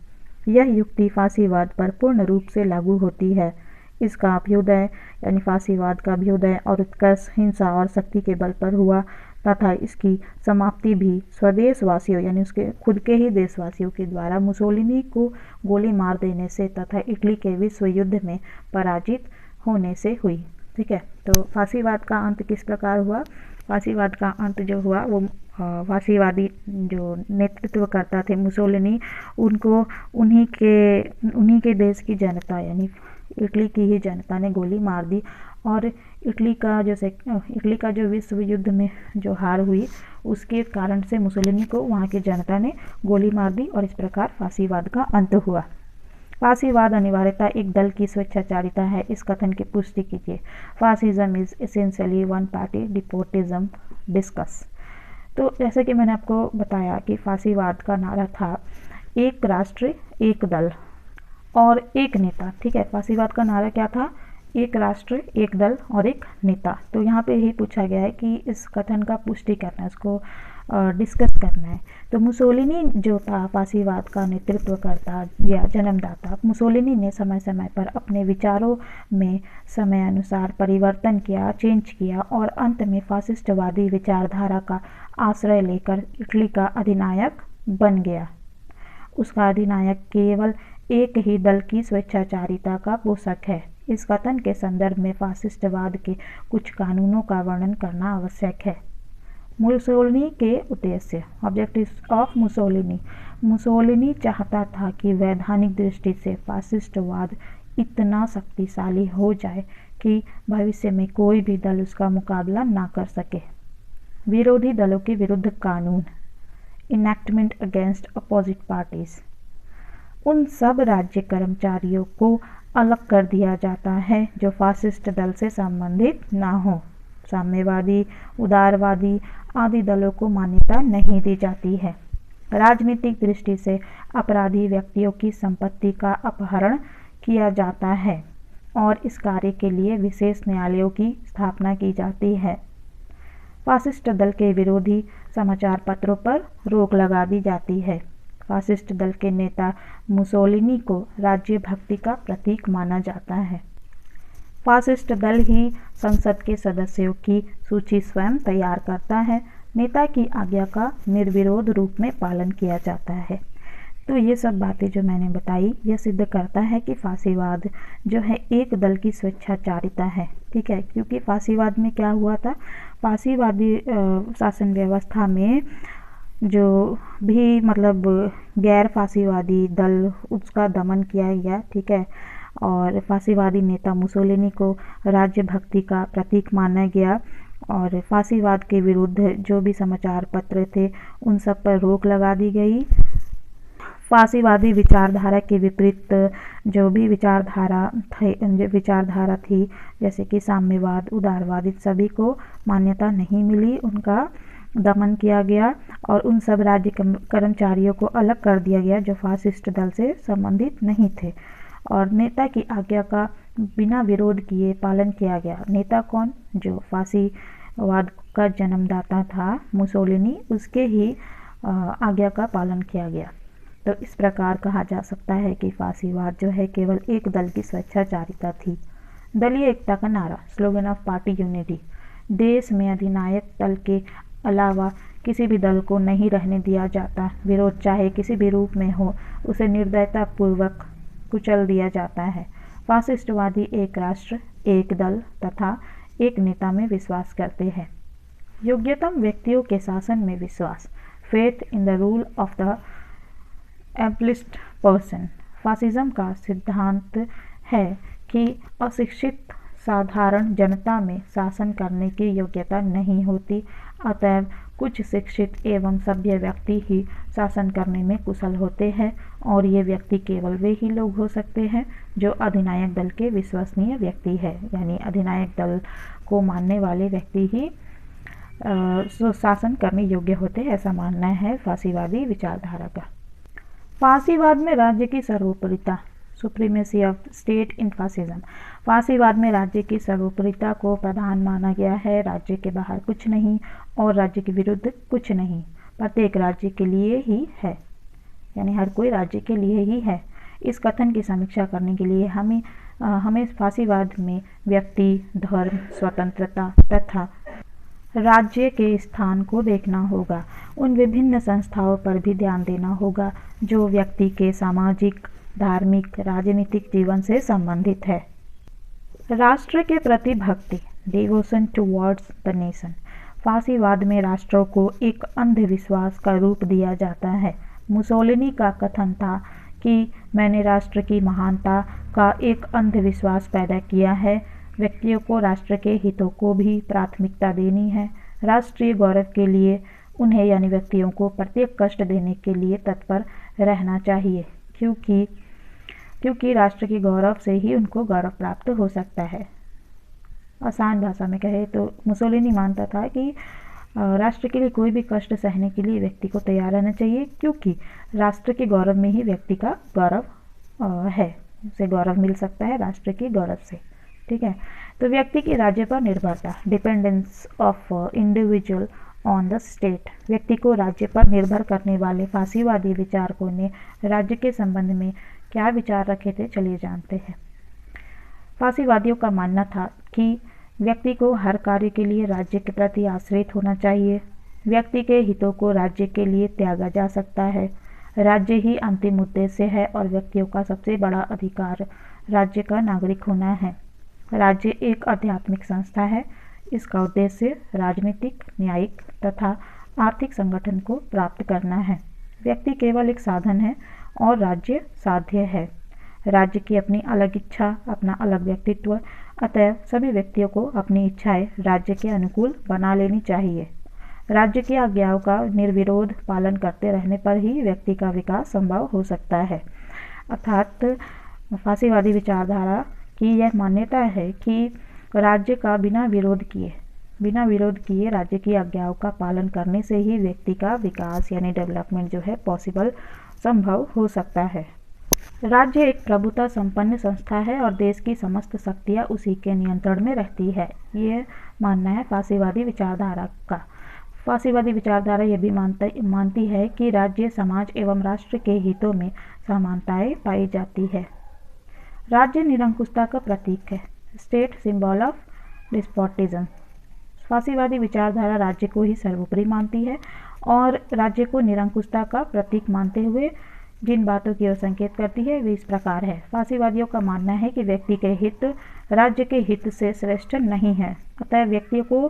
यह युक्ति फासीवाद पर पूर्ण रूप से लागू होती है। इसका अभ्युदय यानी फासीवाद का अभ्युदय और उत्कर्ष हिंसा और शक्ति के बल पर हुआ तथा इसकी समाप्ति भी स्वदेशवासियों यानी उसके खुद के ही देशवासियों के द्वारा मुसोलिनी को गोली मार देने से तथा इटली के विश्व युद्ध में पराजित होने से हुई। ठीक है, तो फासीवाद का अंत किस प्रकार हुआ? फासीवाद का अंत जो हुआ वो फासीवादी जो नेतृत्व करता थे मुसोलिनी, उनको उन्हीं के देश की जनता यानी इटली की ही जनता ने गोली मार दी और इटली का जो विश्व युद्ध में जो हार हुई उसके कारण से मुसोलिनी को वहाँ की जनता ने गोली मार दी और इस प्रकार फासीवाद का अंत हुआ। फासीवाद अनिवार्यता एक दल की स्वेच्छाचारिता है। इस कथन की पुष्टि कीजिए। Fascism is essentially one party despotism discuss. तो जैसे कि मैंने आपको बताया कि फासीवाद का नारा था एक राष्ट्र एक दल और एक नेता। ठीक है, फासीवाद का नारा क्या था? एक राष्ट्र एक दल और एक नेता। तो यहाँ पे यही पूछा गया है कि इस कथन का पुष्टि करना है, इसको डिस्कस करना है। तो मुसोलिनी जो था फासीवाद का नेतृत्व करता या जन्मदाता, मुसोलिनी ने समय समय पर अपने विचारों में समय अनुसार परिवर्तन किया, चेंज किया और अंत में फासिस्टवादी विचारधारा का आश्रय लेकर इटली का अधिनायक बन गया। उसका अधिनायक केवल एक ही दल की स्वेच्छाचारिता का पोषक है। इस कथन के संदर्भ में फासिस्टवाद के कुछ कानूनों का वर्णन करना आवश्यक है। मुसोलिनी के उद्देश्य, ऑब्जेक्टिव्स ऑफ मुसोलिनी। मुसोलिनी चाहता था कि वैधानिक दृष्टि से फासिस्टवाद इतना शक्तिशाली हो जाए कि भविष्य में कोई भी दल उसका मुकाबला ना कर सके। विरोधी दलों के विरुद्ध कानून, इनैक्टमेंट अगेंस्ट अपोजिट पार्टीज। उन सब राज्य कर्मचारियों को अलग कर दिया जाता है जो फासिस्ट दल से संबंधित ना हो। साम्यवादी, उदारवादी आदि दलों को मान्यता नहीं दी जाती है। राजनीतिक दृष्टि से अपराधी व्यक्तियों की संपत्ति का अपहरण किया जाता है और इस कार्य के लिए विशेष न्यायालयों की स्थापना की जाती है। फासिस्ट दल के विरोधी समाचार पत्रों पर रोक लगा दी जाती है। फासिस्ट दल के नेता मुसोलिनी को राज्य भक्ति का प्रतीक माना जाता है। फासिस्ट दल ही संसद के सदस्यों की सूची स्वयं तैयार करता है। नेता की आज्ञा का निर्विरोध रूप में पालन किया जाता है। तो ये सब बातें जो मैंने बताई यह सिद्ध करता है कि फांसीवाद जो है एक दल की स्वेच्छाचारिता है। ठीक है, क्योंकि फांसीवाद में क्या हुआ था, फांसीवादी शासन व्यवस्था में जो भी मतलब गैर फांसीवादी दल उसका दमन किया गया। ठीक है, और फांसीवादी नेता मुसोलिनी को राज्य भक्ति का प्रतीक माना गया और फांसीवाद के विरुद्ध जो भी समाचार पत्र थे उन सब पर रोक लगा दी गई। फांसीवादी विचारधारा के विपरीत जो भी विचारधारा थी जैसे कि साम्यवाद, उदारवाद, सभी को मान्यता नहीं मिली, उनका दमन किया गया और उन सब राज्य कर्मचारियों को अलग कर दिया गया जो फासिस्ट दल से संबंधित नहीं थे और नेता की आज्ञा का बिना विरोध किए पालन किया गया। नेता कौन? जो फांसीवाद का जन्मदाता था मुसोलिनी, उसके ही आज्ञा का पालन किया गया। तो इस प्रकार कहा जा सकता है कि फांसीवाद जो है केवल एक दल की स्वेच्छाचारिता थी। दलीय एकता का नारा, स्लोगन ऑफ पार्टी यूनिटी। देश में अधिनायक दल के अलावा किसी भी दल को नहीं रहने दिया जाता। विरोध चाहे किसी भी रूप में हो उसे निर्दयतापूर्वक कुचल दिया जाता है। फासिस्टवादी एक राष्ट्र, एक दल तथा एक नेता में विश्वास करते हैं। योग्यतम व्यक्तियों के शासन में विश्वास, faith in the rule of the ablest person. Fascism का सिद्धांत है कि अशिक्षित साधारण जनता में शासन करने की योग्यता नहीं होती, अतएव कुछ शिक्षित एवं सभ्य व्यक्ति ही शासन करने में कुशल होते हैं और ये व्यक्ति केवल वे ही लोग हो सकते हैं जो अधिनायक दल के विश्वसनीय व्यक्ति है। यानी अधिनायक दल को मानने वाले व्यक्ति ही शासन करने योग्य होते हैं, ऐसा मानना है फांसीवादी विचारधारा का। फांसीवाद में राज्य की सर्वोपरिता, supremacy of state in fascism. फांसीवाद में राज्य की सर्वोपरिता को प्रधान माना गया है। राज्य के बाहर कुछ नहीं और राज्य के विरुद्ध कुछ नहीं, प्रत्येक राज्य के लिए ही है, यानी हर कोई राज्य के लिए ही है। इस कथन की समीक्षा करने के लिए हमें फांसीवाद में व्यक्ति, धर्म, स्वतंत्रता तथा राज्य के स्थान को देखना होगा। उन विभिन्न संस्थाओं पर भी ध्यान देना होगा जो व्यक्ति के सामाजिक, धार्मिक, राजनीतिक जीवन से संबंधित है। राष्ट्र के प्रति भक्ति, डिवोशन टुवर्ड्स द नेशन। फांसीवाद में राष्ट्रों को एक अंधविश्वास का रूप दिया जाता है। मुसोलिनी का कथन था कि मैंने राष्ट्र की महानता का एक अंधविश्वास पैदा किया है। व्यक्तियों को राष्ट्र के हितों को भी प्राथमिकता देनी है। राष्ट्रीय गौरव के लिए उन्हें यानी व्यक्तियों को प्रत्येक कष्ट देने के लिए तत्पर रहना चाहिए, क्योंकि राष्ट्र के गौरव से ही उनको गौरव प्राप्त हो सकता है। आसान भाषा में कहे तो मुसोलिनी मानता था कि राष्ट्र के लिए कोई भी कष्ट सहने के लिए व्यक्ति को तैयार रहना चाहिए, क्योंकि राष्ट्र के गौरव में ही व्यक्ति का गौरव है, उसे गौरव मिल सकता है राष्ट्र के गौरव से। ठीक है, तो व्यक्ति की राज्य पर निर्भरता, dependence of individual on the state. व्यक्ति को राज्य पर निर्भर करने वाले फांसीवादी विचारकों ने राज्य के संबंध में क्या विचार रखे थे, चलिए जानते हैं। फांसीवादियों का मानना था कि व्यक्ति को हर कार्य के लिए राज्य के प्रति आश्रित होना चाहिए। व्यक्ति के हितों को राज्य के लिए त्यागा जा सकता है। राज्य ही अंतिम उद्देश्य है और व्यक्तियों का सबसे बड़ा अधिकार राज्य का नागरिक होना है। राज्य एक आध्यात्मिक संस्था है। इसका उद्देश्य राजनीतिक, न्यायिक तथा आर्थिक संगठन को प्राप्त करना है। व्यक्ति केवल एक साधन है और राज्य साध्य है। राज्य की अपनी अलग इच्छा, अपना अलग व्यक्तित्व, अतएव सभी व्यक्तियों को अपनी इच्छाएं राज्य के अनुकूल बना लेनी चाहिए। राज्य की आज्ञाओं का निर्विरोध पालन करते रहने पर ही व्यक्ति का विकास संभव हो सकता है। अर्थात फासीवादी विचारधारा की यह मान्यता है कि राज्य का बिना विरोध किए राज्य की आज्ञाओं का पालन करने से ही व्यक्ति का विकास यानी डेवलपमेंट जो है पॉसिबल संभव हो सकता है। राज्य एक प्रभुता संपन्न संस्था है और देश की समस्त शक्तियाँ उसी के नियंत्रण में रहती है। ये मानना है फासीवादी विचारधारा का। फासीवादी विचारधारा यह भी मानती है कि राज्य, समाज एवं राष्ट्र के हितों में समानताएं पाई जाती है। राज्य निरंकुशता का प्रतीक है, स्टेट सिंबल ऑफ डिस्पोटिज्म। फासीवादी विचारधारा राज्य को ही सर्वोपरि मानती है और राज्य को निरंकुशता का प्रतीक मानते हुए जिन बातों की ओर संकेत करती है वे इस प्रकार है। फासीवादियों का मानना है कि व्यक्ति के हित राज्य के हित से श्रेष्ठ नहीं है, अतः व्यक्तियों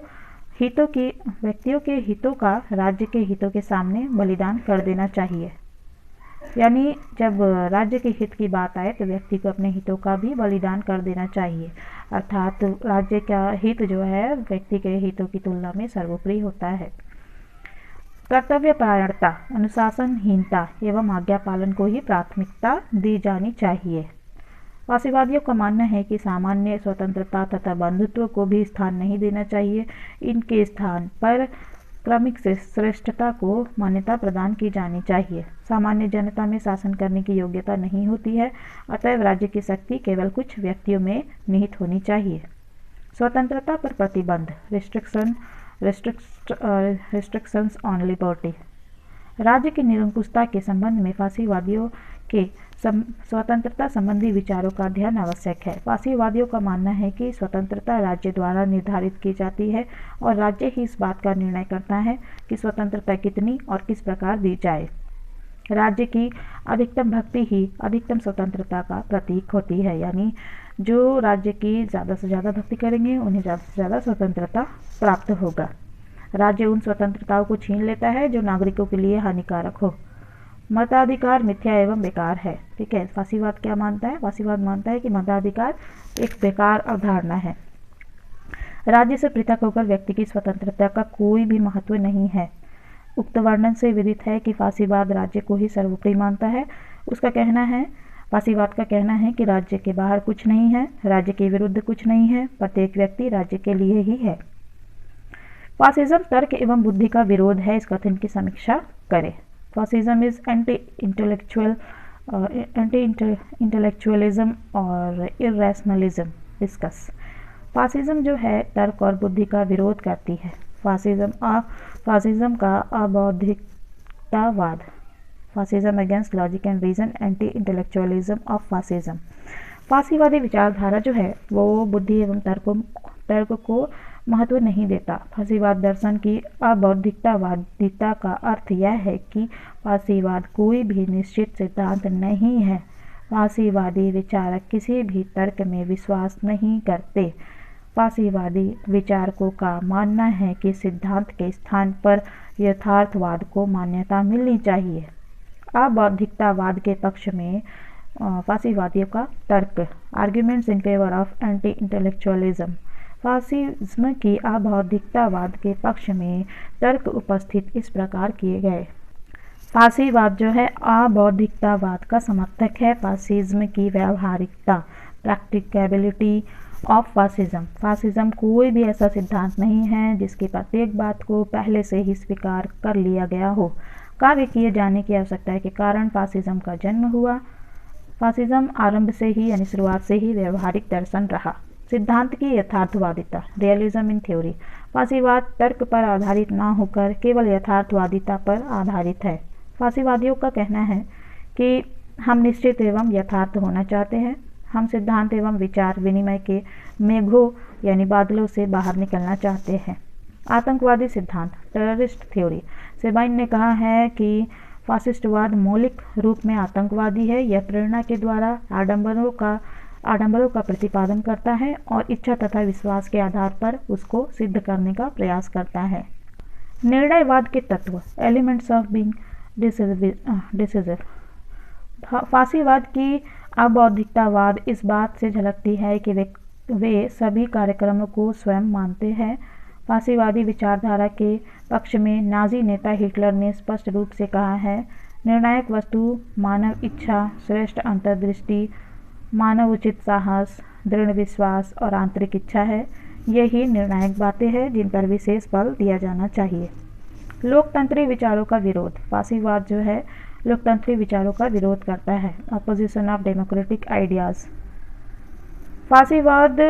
के हितों का राज्य के हितों के सामने बलिदान कर देना चाहिए। यानी जब राज्य के हित की बात आए तो व्यक्ति को अपने हितों का भी बलिदान कर देना चाहिए। अर्थात राज्य का हित जो है व्यक्ति के हितों की तुलना में सर्वोपरि होता है। कर्तव्यपरायणता, अनुशासनहीनता एवं आज्ञा पालन को ही प्राथमिकता दी जानी चाहिए। फासीवादियों का मानना है कि सामान्य स्वतंत्रता तथा बंधुत्व को भी स्थान नहीं देना चाहिए। इनके स्थान पर क्रमिक से श्रेष्ठता को मान्यता प्रदान की जानी चाहिए। सामान्य जनता में शासन करने की योग्यता नहीं होती है, अतएव राज्य की शक्ति केवल कुछ व्यक्तियों में निहित होनी चाहिए। स्वतंत्रता पर प्रतिबंध, रिस्ट्रिक्शंस ऑन लिबर्टी। राज्य की निरंकुशता के संबंध में फासीवादियों के स्वतंत्रता संबंधी विचारों का अध्ययन आवश्यक है। फासीवादियों का मानना है कि स्वतंत्रता राज्य द्वारा निर्धारित की जाती है और राज्य ही इस बात का निर्णय करता है कि स्वतंत्रता कितनी और किस प्रकार दी जाए। राज्य की अधिकतम भक्ति ही अधिकतम स्वतंत्रता का प्रतीक होती है, यानी जो राज्य की ज़्यादा से ज़्यादा भक्ति करेंगे उन्हें ज़्यादा से ज़्यादा स्वतंत्रता प्राप्त होगा। राज्य उन स्वतंत्रताओं को छीन लेता है जो नागरिकों के लिए हानिकारक हो। मताधिकार मिथ्या एवं बेकार है। ठीक है, फासीवाद क्या मानता है? फासीवाद मानता है कि मताधिकार एक बेकार अवधारणा है। राज्य से पृथक होकर व्यक्ति की स्वतंत्रता का कोई भी महत्व नहीं है। उक्त वर्णन से विदित है कि फासीवाद राज्य को ही सर्वोपरि मानता है। फासीवाद का कहना है कि राज्य के बाहर कुछ नहीं है, राज्य के विरुद्ध कुछ नहीं है, प्रत्येक व्यक्ति राज्य के लिए ही है। फासिज्म तर्क एवं बुद्धि का विरोध है, इस कथन की समीक्षा करें। फासिज्म इज एंटी इंटेलेक्चुअलिज्म और इरेशनलिज्म डिस्कस। फासिज्म जो है तर्क और बुद्धि का विरोध करती है। फासिज्म का अबौद्धिकतावाद, fascism against logic and reason, anti intellectualism of fascism. फासीवादी विचारधारा जो है वो बुद्धि एवं तर्क को महत्व नहीं देता। फासीवाद दर्शन की अबौद्धिकतावादिता का अर्थ यह है कि फासीवाद कोई भी निश्चित सिद्धांत नहीं है। फासीवादी विचारक किसी भी तर्क में विश्वास नहीं करते। फासीवादी विचारकों का मानना है कि सिद्धांत के स्थान पर यथार्थवाद को मान्यता मिलनी चाहिए। अबौद्धिकतावाद के पक्ष में फासीवादियों का तर्क, arguments in favour of anti intellectualism. Fascism की अबौद्धिकतावाद के पक्ष में तर्क उपस्थित इस प्रकार किए गए। फासीवाद जो है अबौद्धिकतावाद का समर्थक है। फासिज्म की व्यावहारिकता, प्रैक्टिकबिलिटी ऑफ फासिज्म। फासिज्म कोई भी ऐसा सिद्धांत नहीं है जिसकी प्रत्येक बात को पहले से ही स्वीकार कर लिया गया हो। कार्य किए जाने की आवश्यकता के कारण फासिज्म का जन्म हुआ। फासिज्म आरंभ से ही यानी शुरुआत से ही व्यवहारिक दर्शन रहा। सिद्धांत की यथार्थवादिता, रियलिज्म इन थ्योरी। फासीवाद तर्क पर आधारित ना होकर केवल यथार्थवादिता पर आधारित है। फासीवादियों का कहना है कि हम निश्चित एवं यथार्थ होना चाहते हैं। हम सिद्धांत एवं विचार विनिमय के मेघों यानी बादलों से बाहर निकलना चाहते हैं। आतंकवादी सिद्धांत, टेररिस्ट थ्योरी। सेबाइन ने कहा है कि फासिस्टवाद मौलिक रूप में आतंकवादी है। यह प्रेरणा के द्वारा आडंबरों का प्रतिपादन करता है और इच्छा तथा विश्वास के आधार पर उसको सिद्ध करने का प्रयास करता है। निर्णयवाद के तत्व, एलिमेंट्स ऑफ बीइंग, डिसीजर। फांसीवाद की अबौद्धिकतावाद इस बात से झलकती है कि वे सभी कार्यक्रमों को स्वयं मानते हैं। फांसीवादी विचारधारा के पक्ष में नाजी नेता हिटलर ने स्पष्ट रूप से कहा है, निर्णायक वस्तु मानव इच्छा, श्रेष्ठ अंतर्दृष्टि, मानव उचित साहस, दृढ़ विश्वास और आंतरिक इच्छा है। यही निर्णायक बातें हैं जिन पर विशेष बल दिया जाना चाहिए। लोकतंत्री विचारों का विरोध। फांसीवाद जो है लोकतंत्री विचारों का विरोध करता है। Opposition of democratic ideas. फांसीवाद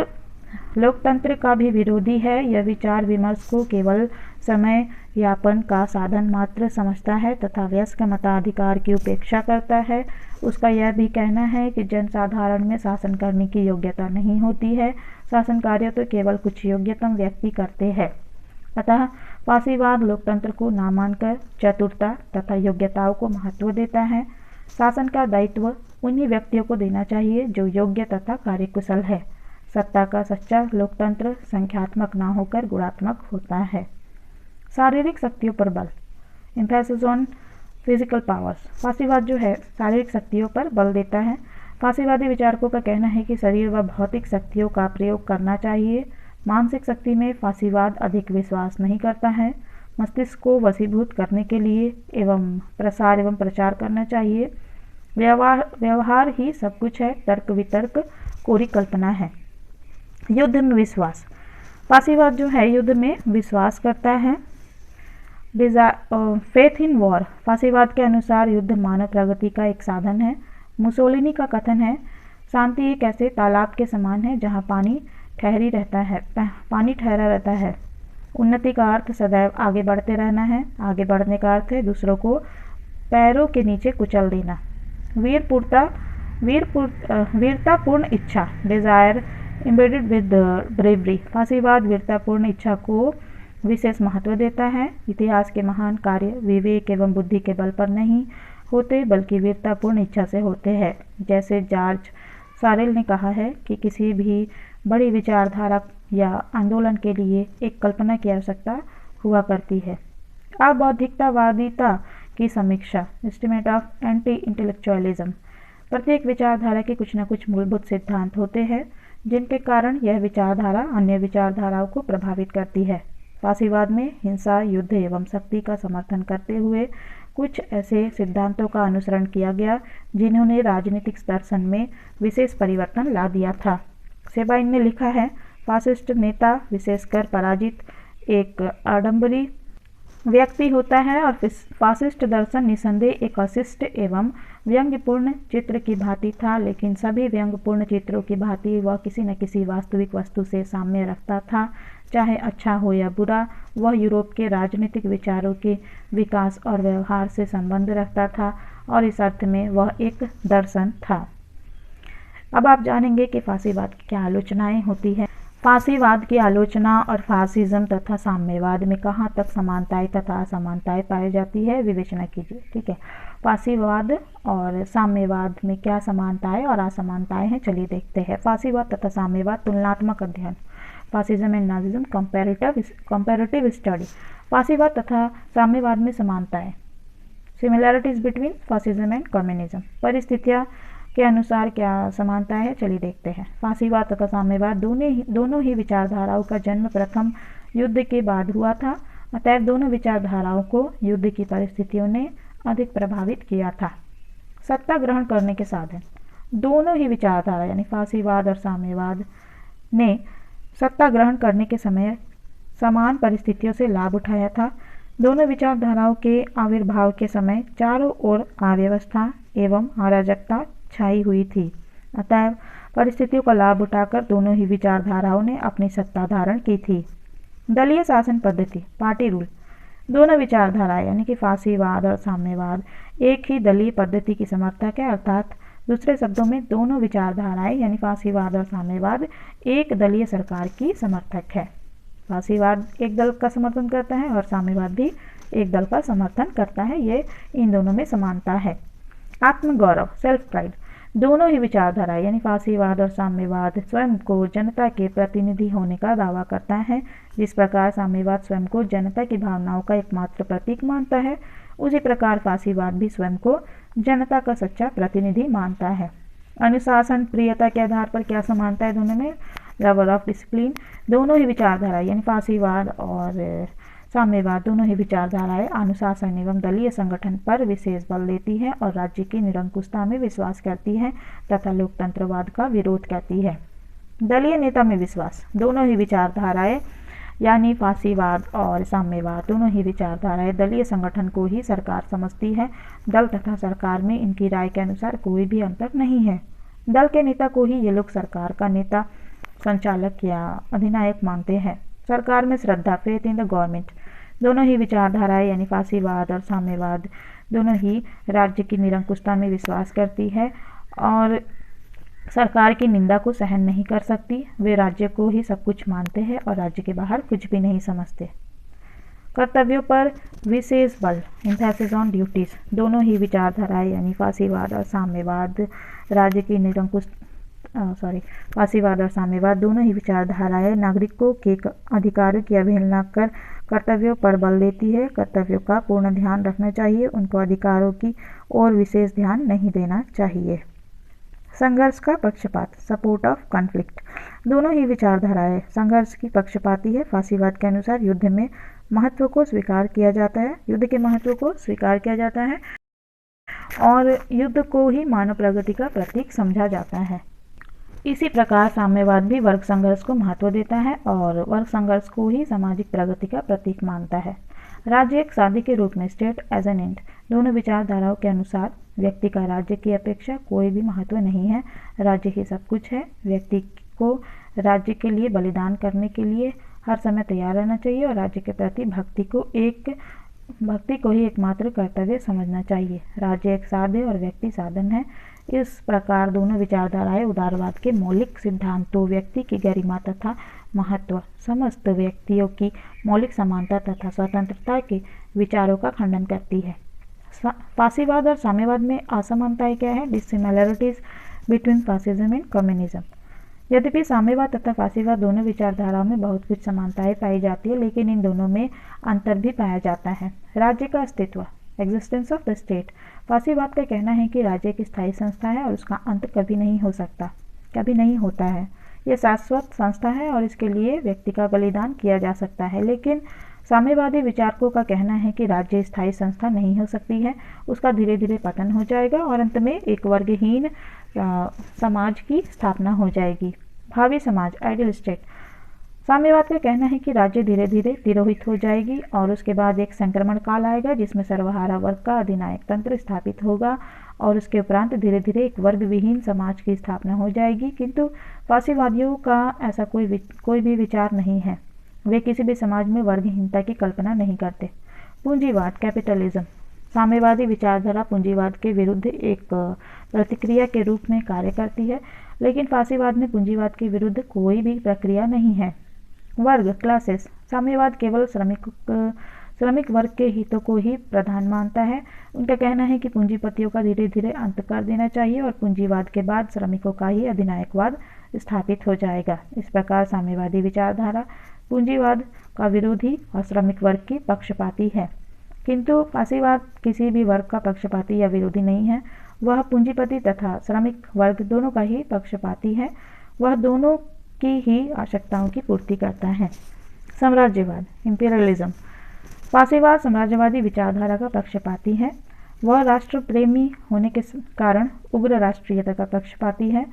लोकतंत्र का भी विरोधी है। यह विचार विमर्श को केवल समय यापन का साधन मात्र समझता है तथा वयस्क मताधिकार की उपेक्षा करता है। उसका यह भी कहना है कि जनसाधारण में शासन करने की योग्यता नहीं होती है, शासन कार्य तो केवल कुछ योग्यतम व्यक्ति करते हैं। अतः फांसीवाद लोकतंत्र को ना मानकर चतुरता तथा योग्यताओं को महत्व देता है। शासन का दायित्व उन्हीं व्यक्तियों को देना चाहिए जो योग्य तथा कार्यकुशल है। सत्ता का सच्चा लोकतंत्र संख्यात्मक ना होकर गुणात्मक होता है। शारीरिक शक्तियों पर बल। Emphasis on physical powers. फांसीवाद जो है शारीरिक शक्तियों पर बल देता है। फांसीवादी विचारकों का कहना है कि शरीर व भौतिक शक्तियों का प्रयोग करना चाहिए। मानसिक शक्ति में फांसीवाद अधिक विश्वास नहीं करता है। मस्तिष्क को वशीभूत करने के लिए एवं प्रचार करना चाहिए। व्यवहार ही सब कुछ है, तर्क वितर्क कोरी कल्पना है। युद्ध में विश्वास। फांसीवाद जो है युद्ध में विश्वास करता है। Faith in war. फांसीवाद के अनुसार युद्ध मानव प्रगति का एक साधन है। मुसोलिनी का कथन है, शांति एक ऐसे तालाब के समान है जहाँ पानी ठहरा रहता है। उन्नति का अर्थ सदैव आगे बढ़ते रहना है। आगे बढ़ने का अर्थ है दूसरों को पैरों के नीचे कुचल देना। वीरतापूर्ण इच्छा। Desire embedded with bravery. फांसीवाद वीरतापूर्ण इच्छा को विशेष महत्व देता है। इतिहास के महान कार्य विवेक एवं बुद्धि के बल पर नहीं होते बल्कि वीरतापूर्ण इच्छा से होते हैं। जैसे जॉर्ज सारेल ने कहा है कि किसी भी बड़ी विचारधारा या आंदोलन के लिए एक कल्पना की आवश्यकता हुआ करती है। अबौद्धिकतावादिता की समीक्षा। Estimate of anti intellectualism. प्रत्येक विचारधारा के कुछ न कुछ मूलभूत सिद्धांत होते हैं जिनके कारण यह विचारधारा अन्य विचारधाराओं को प्रभावित करती है। फांसीवाद में हिंसा, युद्ध एवं शक्ति का समर्थन करते हुए कुछ ऐसे सिद्धांतों का अनुसरण किया गया जिन्होंने राजनीतिक दर्शन में विशेष परिवर्तन ला दिया था। सेबाइन ने लिखा है, फासिस्ट नेता विशेषकर पराजित एक आडंबरी व्यक्ति होता है और फासिस्ट दर्शन निसंदेह एक अशिष्ट एवं व्यंग्यपूर्ण चित्र की भांति था, लेकिन सभी व्यंग्यपूर्ण चित्रों की भांति वह किसी न किसी वास्तविक वस्तु से साम्य रखता था, चाहे अच्छा हो या बुरा। वह यूरोप के राजनीतिक विचारों के विकास और व्यवहार से संबंध रखता था और इस अर्थ में वह एक दर्शन था। अब आप जानेंगे कि फांसीवाद की क्या आलोचनाएं होती हैं। फांसीवाद की आलोचना और फासिज्म तथा साम्यवाद में कहाँ तक समानताएं तथा असमानताएं पाई जाती है, विवेचना कीजिए। ठीक है, फांसीवाद और साम्यवाद में क्या समानताएं और असमानताएं हैं, चलिए देखते हैं। फांसीवाद तथा साम्यवाद तुलनात्मक अध्ययन। Fascism and Nazism comparative study. फांसीवाद तथा साम्यवाद में समानताएं। Similarities between fascism and communism. परिस्थितियाँ के अनुसार क्या समानता है, चलिए देखते हैं। फांसीवाद तथा साम्यवाद दोनों ही विचारधाराओं का जन्म प्रथम युद्ध के बाद हुआ था। अतएव दोनों विचारधाराओं को युद्ध की परिस्थितियों ने अधिक प्रभावित किया था। सत्ता ग्रहण करने के साधन। दोनों ही विचारधारा यानी फांसीवाद और साम्यवाद ने सत्ता ग्रहण करने के समय समान परिस्थितियों से लाभ उठाया था। दोनों विचारधाराओं के आविर्भाव के समय चारों ओर अव्यवस्था एवं अराजकता छाई हुई थी। अतएव परिस्थितियों का लाभ उठाकर दोनों ही विचारधाराओं ने अपनी सत्ता धारण की थी। दलीय शासन पद्धति, पार्टी रूल। दोनों विचारधाराएं यानी कि फांसीवाद और साम्यवाद एक ही दलीय पद्धति की समर्थक है, अर्थात दूसरे शब्दों में दोनों विचारधाराएं यानी फांसीवाद और साम्यवाद एक दलीय सरकार की समर्थक है। फांसीवाद एक दल का समर्थन करता है और साम्यवाद भी एक दल का समर्थन करता है। ये इन दोनों में समानता है। आत्मगौरव, सेल्फ प्राइड। दोनों ही विचारधारा यानी फांसीवाद और साम्यवाद स्वयं को जनता के प्रतिनिधि होने का दावा करता है। जिस प्रकार साम्यवाद स्वयं को जनता की भावनाओं का एकमात्र प्रतीक मानता है, उसी प्रकार फांसीवाद भी स्वयं को जनता का सच्चा प्रतिनिधि मानता है। अनुशासन प्रियता के आधार पर क्या समानता है दोनों में? Level of discipline. दोनों ही विचारधारा यानी फांसीवाद और साम्यवाद दोनों ही विचारधाराएं अनुशासन एवं दलीय संगठन पर विशेष बल देती है और राज्य की निरंकुशता में विश्वास करती है तथा लोकतंत्रवाद का विरोध करती है। दलीय नेता में विश्वास। दोनों ही विचारधाराएं यानी फांसीवाद और साम्यवाद दोनों ही विचारधाराएं दलीय संगठन को ही सरकार समझती है। दल तथा सरकार में इनकी राय के अनुसार कोई भी अंतर नहीं है। दल के नेता को ही ये लोग सरकार का नेता, संचालक या अधिनायक मानते हैं। सरकार में श्रद्धा, फेथ इन द गवर्नमेंट। दोनों ही विचारधाराएं यानी फांसीवाद और साम्यवाद दोनों ही राज्य की निरंकुशता में विश्वास करती है और सरकार की निंदा को सहन नहीं कर सकती। वे राज्य को ही सब कुछ मानते हैं और राज्य के बाहर कुछ भी नहीं समझते। कर्तव्यों पर विशेष बल, एम्फेसिस ऑन ड्यूटीज। दोनों ही विचारधाराएं यानी फांसीवाद और साम्यवाद राज्य की फांसीवाद और साम्यवाद दोनों ही विचारधाराएं नागरिकों के अधिकारों की अवहेलना कर कर्तव्यों पर बल देती है। कर्तव्यों का पूर्ण ध्यान रखना चाहिए, उनको अधिकारों की ओर विशेष ध्यान नहीं देना चाहिए। संघर्ष का पक्षपात, सपोर्ट ऑफ कॉन्फ्लिक्ट। दोनों ही विचारधाराएं संघर्ष की पक्षपाती है। फांसीवाद के अनुसार युद्ध में महत्व को स्वीकार किया जाता है, युद्ध के महत्व को स्वीकार किया जाता है और युद्ध को ही मानव प्रगति का प्रतीक समझा जाता है। इसी प्रकार साम्यवाद भी वर्ग संघर्ष को महत्व देता है और वर्ग संघर्ष को ही सामाजिक प्रगति का प्रतीक मानता है। राज्य एक साधन के रूप में, स्टेट एज एन एंड। दोनों विचारधाराओं के अनुसार व्यक्ति का राज्य की अपेक्षा कोई भी महत्व नहीं है। राज्य ही सब कुछ है। व्यक्ति को राज्य के लिए बलिदान करने के लिए हर समय तैयार रहना चाहिए और राज्य के प्रति भक्ति को ही एकमात्र कर्तव्य समझना चाहिए। राज्य एक साध्य और व्यक्ति साधन है। इस प्रकार दोनों विचारधाराएं उदारवाद के मौलिक सिद्धांतों, व्यक्ति की गरिमा तथा महत्व, समस्त व्यक्तियों की मौलिक समानता तथा स्वतंत्रता के विचारों का खंडन करती है। फांसीवाद और साम्यवाद में असमानताएं क्या है? Dissimilarities between fascism and communism. यद्यपि साम्यवाद तथा फांसीवाद दोनों विचारधाराओं में बहुत कुछ समानताएं पाई जाती है, लेकिन इन दोनों में अंतर भी पाया जाता है। राज्य का अस्तित्व, एग्जिस्टेंस ऑफ द स्टेट। फांसीवाद का कहना है कि राज्य एक स्थायी संस्था है और उसका अंत कभी नहीं हो सकता, कभी नहीं होता है। यह शाश्वत संस्था है और इसके लिए व्यक्ति का बलिदान किया जा सकता है। लेकिन साम्यवादी विचारकों का कहना है कि राज्य स्थायी संस्था नहीं हो सकती है, उसका धीरे धीरे पतन हो जाएगा और अंत में एक वर्गहीन समाज की स्थापना हो जाएगी। भावी समाज, आइडियल स्टेट। साम्यवाद का कहना है कि राज्य धीरे धीरे तिरोहित हो जाएगी और उसके बाद एक संक्रमण काल आएगा जिसमें सर्वहारा वर्ग का अधिनायक तंत्र स्थापित होगा और उसके उपरांत धीरे धीरे एक वर्ग विहीन समाज की स्थापना हो जाएगी। किंतु फांसीवादियों का ऐसा कोई भी विचार नहीं है। वे किसी भी समाज में वर्गहीनता की कल्पना नहीं करते। पूंजीवाद, कैपिटलिज्म। साम्यवादी विचारधारा पूंजीवाद के विरुद्ध एक प्रतिक्रिया के रूप में कार्य करती है, लेकिन फांसीवाद में पूंजीवाद के विरुद्ध कोई भी प्रक्रिया नहीं है। वर्ग, क्लासेस। साम्यवाद केवल श्रमिक वर्ग के हितों को ही प्रधान मानता है। उनका कहना है कि पूंजीपतियों का धीरे धीरे अंत कर देना चाहिए और पूंजीवाद के बाद श्रमिकों का ही अधिनायकवाद स्थापित हो जाएगा। इस प्रकार साम्यवादी विचारधारा पूंजीवाद का विरोधी और श्रमिक वर्ग की पक्षपाती है, किंतु फांसीवाद किसी भी वर्ग का पक्षपाती या विरोधी नहीं है। वह पूंजीपति तथा श्रमिक वर्ग दोनों का ही पक्षपाती है। वह दोनों की ही आवश्यकताओं की पूर्ति करता है। साम्राज्यवाद, इंपीरियलिज्म। फांसीवाद साम्राज्यवादी विचारधारा का पक्षपाती है। वह राष्ट्र प्रेमी होने के कारण उग्र राष्ट्रीयता का पक्षपाती है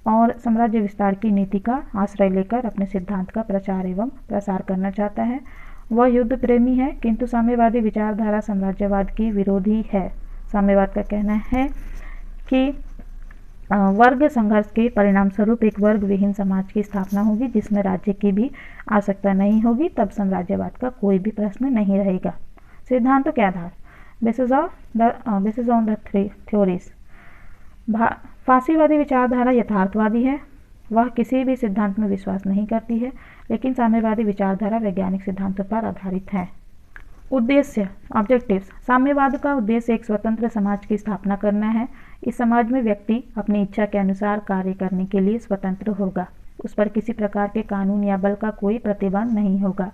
और साम्राज्य विस्तार की नीति का आश्रय लेकर अपने सिद्धांत का प्रचार एवं प्रसार करना चाहता है। वह युद्ध प्रेमी है, किंतु साम्यवादी विचारधारा साम्राज्यवाद की विरोधी है। साम्यवाद का कहना है कि वर्ग संघर्ष के परिणाम स्वरूप एक वर्ग विहीन समाज की स्थापना होगी जिसमें राज्य की भी आवश्यकता नहीं होगी। तब साम्राज्यवाद का कोई भी प्रश्न नहीं रहेगा। सिद्धांतों के आधार, बेसिस ऑन द थ्योरीज। फांसीवादी विचारधारा यथार्थवादी है। वह किसी भी सिद्धांत में विश्वास नहीं करती है, लेकिन साम्यवादी विचारधारा वैज्ञानिक सिद्धांतों पर आधारित है। उद्देश्य, ऑब्जेक्टिव्स। साम्यवाद का उद्देश्य एक स्वतंत्र समाज की स्थापना करना है। इस समाज में व्यक्ति अपनी इच्छा के अनुसार कार्य करने के लिए स्वतंत्र होगा। उस पर किसी प्रकार के कानून या बल का कोई प्रतिबंध नहीं होगा।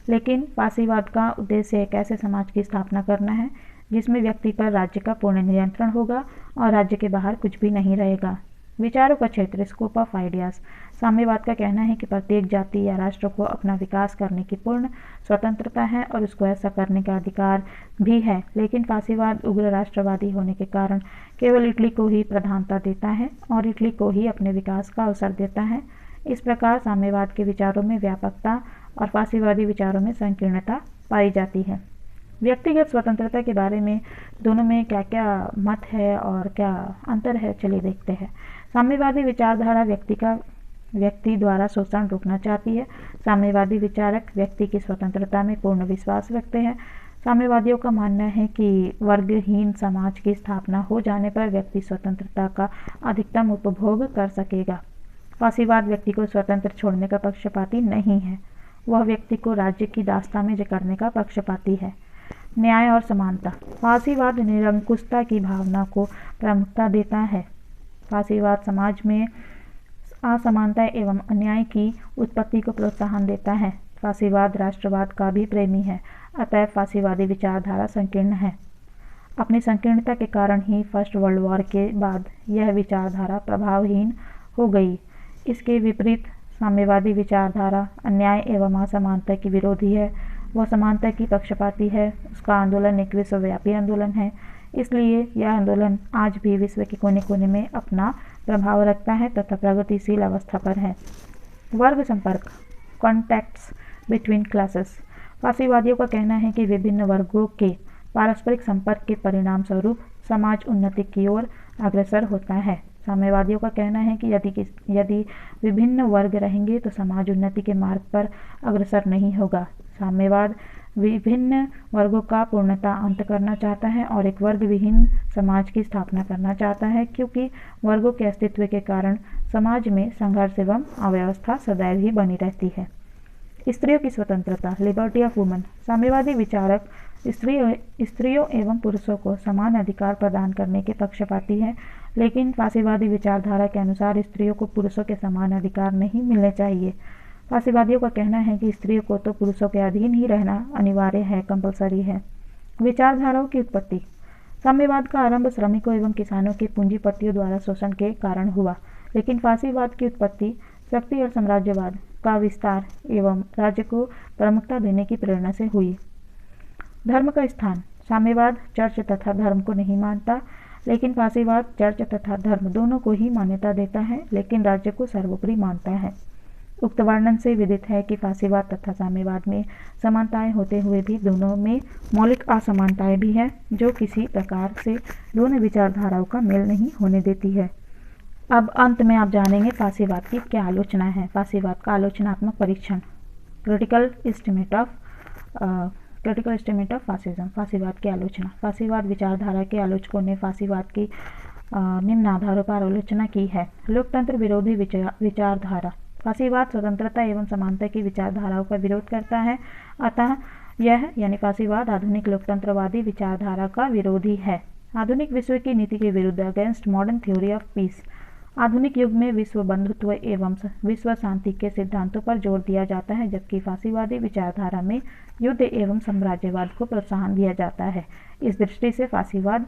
लेकिन फांसीवाद का उद्देश्य एक ऐसे समाज की स्थापना करना है जिसमें व्यक्ति पर राज्य का पूर्ण नियंत्रण होगा और राज्य के बाहर कुछ भी नहीं रहेगा। विचारों का क्षेत्र, स्कोप ऑफ आइडियाज। साम्यवाद का कहना है कि प्रत्येक जाति या राष्ट्र को अपना विकास करने की पूर्ण स्वतंत्रता है और उसको ऐसा करने का अधिकार भी है, लेकिन फासीवाद उग्र राष्ट्रवादी होने के कारण केवल इटली को ही प्रधानता देता है और इटली को ही अपने विकास का अवसर देता है। इस प्रकार साम्यवाद के विचारों में व्यापकता और फासीवादी विचारों में संकीर्णता पाई जाती है। व्यक्तिगत स्वतंत्रता के बारे में दोनों में क्या क्या मत है और क्या अंतर है, चलिए देखते हैं। साम्यवादी विचारधारा व्यक्ति द्वारा शोषण रोकना चाहती है। साम्यवादी विचारक व्यक्ति की स्वतंत्रता में पूर्ण विश्वास रखते हैं। साम्यवादियों का मानना है कि वर्गहीन समाज की स्थापना हो जाने पर व्यक्ति स्वतंत्रता का अधिकतम उपभोग कर सकेगा। फासीवाद व्यक्ति को स्वतंत्र छोड़ने का पक्षपाती नहीं है, वह व्यक्ति को राज्य की दास्ता में जकड़ने का पक्षपाती है। न्याय और समानता। फासीवाद निरंकुशता की भावना को प्रमुखता देता है। फासीवाद समाज में असमानता एवं अन्याय की उत्पत्ति को प्रोत्साहन देता है। फासीवाद राष्ट्रवाद का भी प्रेमी है, अतः फासीवादी विचारधारा संकीर्ण है। अपनी संकीर्णता के कारण ही फर्स्ट वर्ल्ड वॉर के बाद यह विचारधारा प्रभावहीन हो गई। इसके विपरीत साम्यवादी विचारधारा अन्याय एवं असमानता की विरोधी है, वह समानता की पक्षपाती है। उसका आंदोलन एक विश्वव्यापी आंदोलन है, इसलिए यह आंदोलन आज भी विश्व के कोने कोने में अपना प्रभाव रखता है तथा प्रगतिशील अवस्था पर है। वर्ग संपर्क, कॉन्टैक्ट्स बिटवीन क्लासेस। फासीवादियों का कहना है कि विभिन्न वर्गों के पारस्परिक संपर्क के परिणाम स्वरूप समाज उन्नति की ओर अग्रसर होता है। साम्यवादियों का कहना है कि यदि विभिन्न वर्ग रहेंगे तो समाज उन्नति के मार्ग पर अग्रसर नहीं होगा। साम्यवाद विभिन्न वर्गों का पूर्णता अंत करना चाहता है और एक वर्ग विहीन समाज की स्थापना करना चाहता है, क्योंकि वर्गों के अस्तित्व के कारण समाज में संघर्ष एवं अव्यवस्था सदैव ही बनी रहती है। स्त्रियों की स्वतंत्रता, लिबर्टी ऑफ वुमन। साम्यवादी विचारक स्त्रियों एवं पुरुषों को समान अधिकार प्रदान करने के पक्षपाती है, लेकिन फासीवादी विचारधारा के अनुसार स्त्रियों को पुरुषों के समान अधिकार नहीं मिलने चाहिए। फासीवादियों का कहना है कि स्त्रियों को तो पुरुषों के अधीन ही रहना अनिवार्य है, कंपलसरी है। विचारधाराओं की उत्पत्ति। साम्यवाद का आरंभ श्रमिकों एवं किसानों के पूंजीपतियों द्वारा शोषण के कारण हुआ, लेकिन फासीवाद की उत्पत्ति शक्ति और साम्राज्यवाद का विस्तार एवं राज्य को प्रमुखता देने की प्रेरणा से हुई। धर्म का स्थान। साम्यवाद चर्च तथा धर्म को नहीं मानता, लेकिन फासीवाद चर्च तथा धर्म दोनों को ही मान्यता देता है, लेकिन राज्य को सर्वोपरि मानता है। उक्त वर्णन से विदित है कि फासीवाद तथा साम्यवाद में समानताएं होते हुए भी दोनों में मौलिक असमानताएं भी है, जो किसी प्रकार से दोनों विचारधाराओं का मेल नहीं होने देती है। अब अंत में आप जानेंगे फासीवाद की क्या आलोचना है। फासीवाद का आलोचनात्मक परीक्षण, क्रिटिकल एस्टिमेट ऑफ फासिज्म। फासीवाद की आलोचना। फासीवाद विचारधारा के आलोचकों ने फासीवाद की निम्न आधारों पर आलोचना की है। लोकतंत्र विरोधी विचारधारा। फासीवाद स्वतंत्रता एवं समानता की विचारधाराओं का विरोध करता है, अतः यह यानी फासीवाद आधुनिक लोकतंत्रवादी विचारधारा का विरोधी है। आधुनिक विश्व की नीति के विरुद्ध, against modern theory of peace. आधुनिक युग में विश्व बंधुत्व एवं विश्व शांति के सिद्धांतों पर जोर दिया जाता है, जबकि फासीवादी विचारधारा में युद्ध एवं साम्राज्यवाद को प्रोत्साहन दिया जाता है। इस दृष्टि से फासीवाद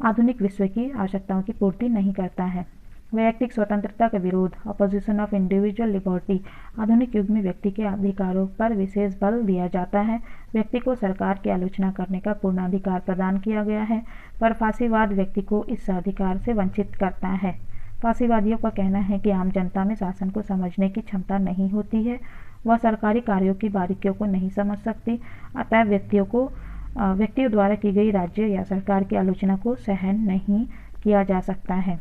आधुनिक विश्व की आवश्यकताओं की पूर्ति नहीं करता है। वैयक्तिक स्वतंत्रता का विरोध, अपोजिशन ऑफ इंडिविजुअल लिबर्टी। आधुनिक युग में व्यक्ति के अधिकारों पर विशेष बल दिया जाता है। व्यक्ति को सरकार की आलोचना करने का पूर्ण अधिकार प्रदान किया गया है, पर फासीवाद व्यक्ति को इस अधिकार से वंचित करता है। फासीवादियों का कहना है कि आम जनता में शासन को समझने की क्षमता नहीं होती है, वह सरकारी कार्यों की बारीकियों को नहीं समझ सकती, अतः व्यक्तियों द्वारा की गई राज्य या सरकार की आलोचना को सहन नहीं किया जा सकता है।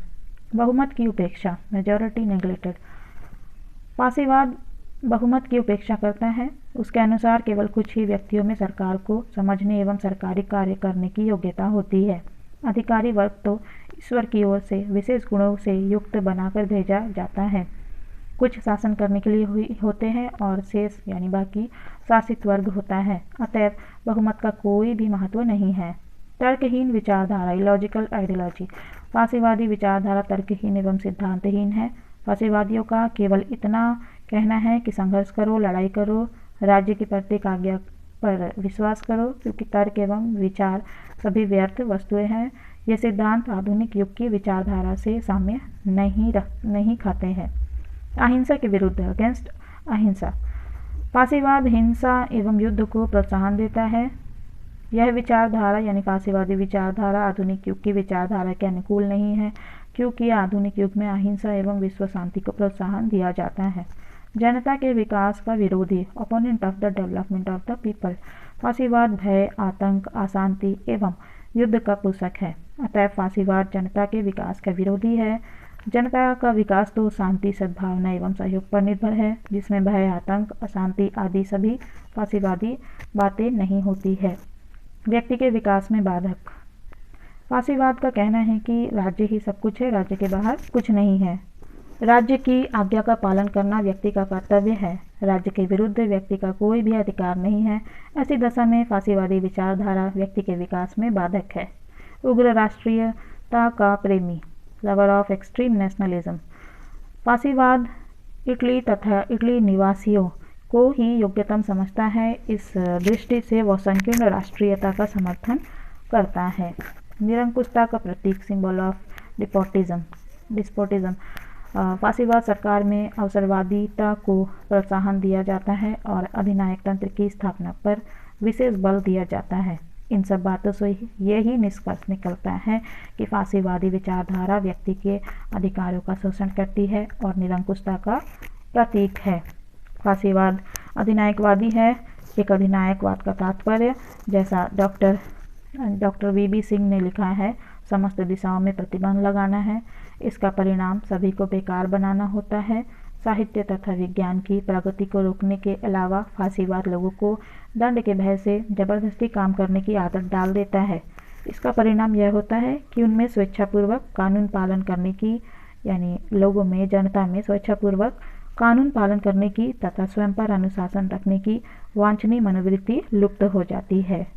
बहुमत की उपेक्षा, मेजॉरिटी नेग्लेक्टेड। फासीवाद बहुमत की उपेक्षा करता है। उसके अनुसार केवल कुछ ही व्यक्तियों में सरकार को समझने एवं सरकारी कार्य करने की योग्यता होती है। अधिकारी वर्ग तो ईश्वर की ओर से विशेष गुणों से युक्त बनाकर भेजा जाता है। कुछ शासन करने के लिए होते हैं और शेष यानी बाकी शासित वर्ग होता है, अतएव बहुमत का कोई भी महत्व नहीं है। तर्कहीन विचारधारा, इलॉजिकल आइडियोलॉजी। फासीवादी विचारधारा तर्कहीन एवं सिद्धांतहीन है। फासीवादियों का केवल इतना कहना है कि संघर्ष करो, लड़ाई करो, राज्य की प्रत्येक आज्ञा पर विश्वास करो, क्योंकि तर्क एवं विचार सभी व्यर्थ वस्तुएं हैं। ये सिद्धांत आधुनिक युग की विचारधारा से साम्य नहीं खाते हैं। अहिंसा के विरुद्ध, अगेंस्ट अहिंसा। फांसीवाद हिंसा एवं युद्ध को प्रोत्साहन देता है। यह विचारधारा यानी फांसीवादी विचारधारा आधुनिक युग की विचारधारा के अनुकूल नहीं है, क्योंकि आधुनिक युग में अहिंसा एवं विश्व शांति को प्रोत्साहन दिया जाता है। जनता के विकास का विरोधी, opponent of the development of the people. फांसीवाद भय, आतंक, अशांति एवं युद्ध का पोषक है। अतः फांसीवाद जनता के विकास का विरोधी है। जनता का विकास तो शांति, सद्भावना एवं सहयोग पर निर्भर है, जिसमें भय, आतंक, अशांति आदि सभी फांसीवादी बातें नहीं होती है। व्यक्ति के विकास में बाधक। फांसीवाद का कहना है कि राज्य ही सब कुछ है, राज्य के बाहर कुछ नहीं है। राज्य की आज्ञा का पालन करना व्यक्ति का कर्तव्य है। राज्य के विरुद्ध व्यक्ति का कोई भी अधिकार नहीं है। ऐसी दशा में फांसीवादी विचारधारा व्यक्ति के विकास में बाधक है। उग्र राष्ट्रीयता का प्रेमी, लवर ऑफ एक्सट्रीम नेशनलिज्म। फांसीवाद इटली तथा इटली निवासियों को ही योग्यतम समझता है। इस दृष्टि से वह संकीर्ण राष्ट्रीयता का समर्थन करता है। निरंकुशता का प्रतीक, सिंबल ऑफ डिस्पोटिज्म। फांसीवाद सरकार में अवसरवादिता को प्रोत्साहन दिया जाता है और अधिनायक तंत्र की स्थापना पर विशेष बल दिया जाता है। इन सब बातों से यही निष्कर्ष निकलता है कि फांसीवादी विचारधारा व्यक्ति के अधिकारों का शोषण करती है और निरंकुशता का प्रतीक है। फांसीवाद अधिनायकवादी है। एक अधिनायकवाद का तात्पर्य, जैसा डॉक्टर वी सिंह ने लिखा है, समस्त दिशाओं में प्रतिबंध लगाना है। इसका परिणाम सभी को बेकार बनाना होता है। साहित्य तथा विज्ञान की प्रगति को रोकने के अलावा फांसीवाद लोगों को दंड के भय से जबरदस्ती काम करने की आदत डाल देता है। इसका परिणाम यह होता है कि उनमें स्वेच्छापूर्वक कानून पालन करने की, यानी लोगों में, जनता में स्वेच्छापूर्वक कानून पालन करने की तथा स्वयं पर अनुशासन रखने की वांछनीय मनोवृत्ति लुप्त हो जाती है।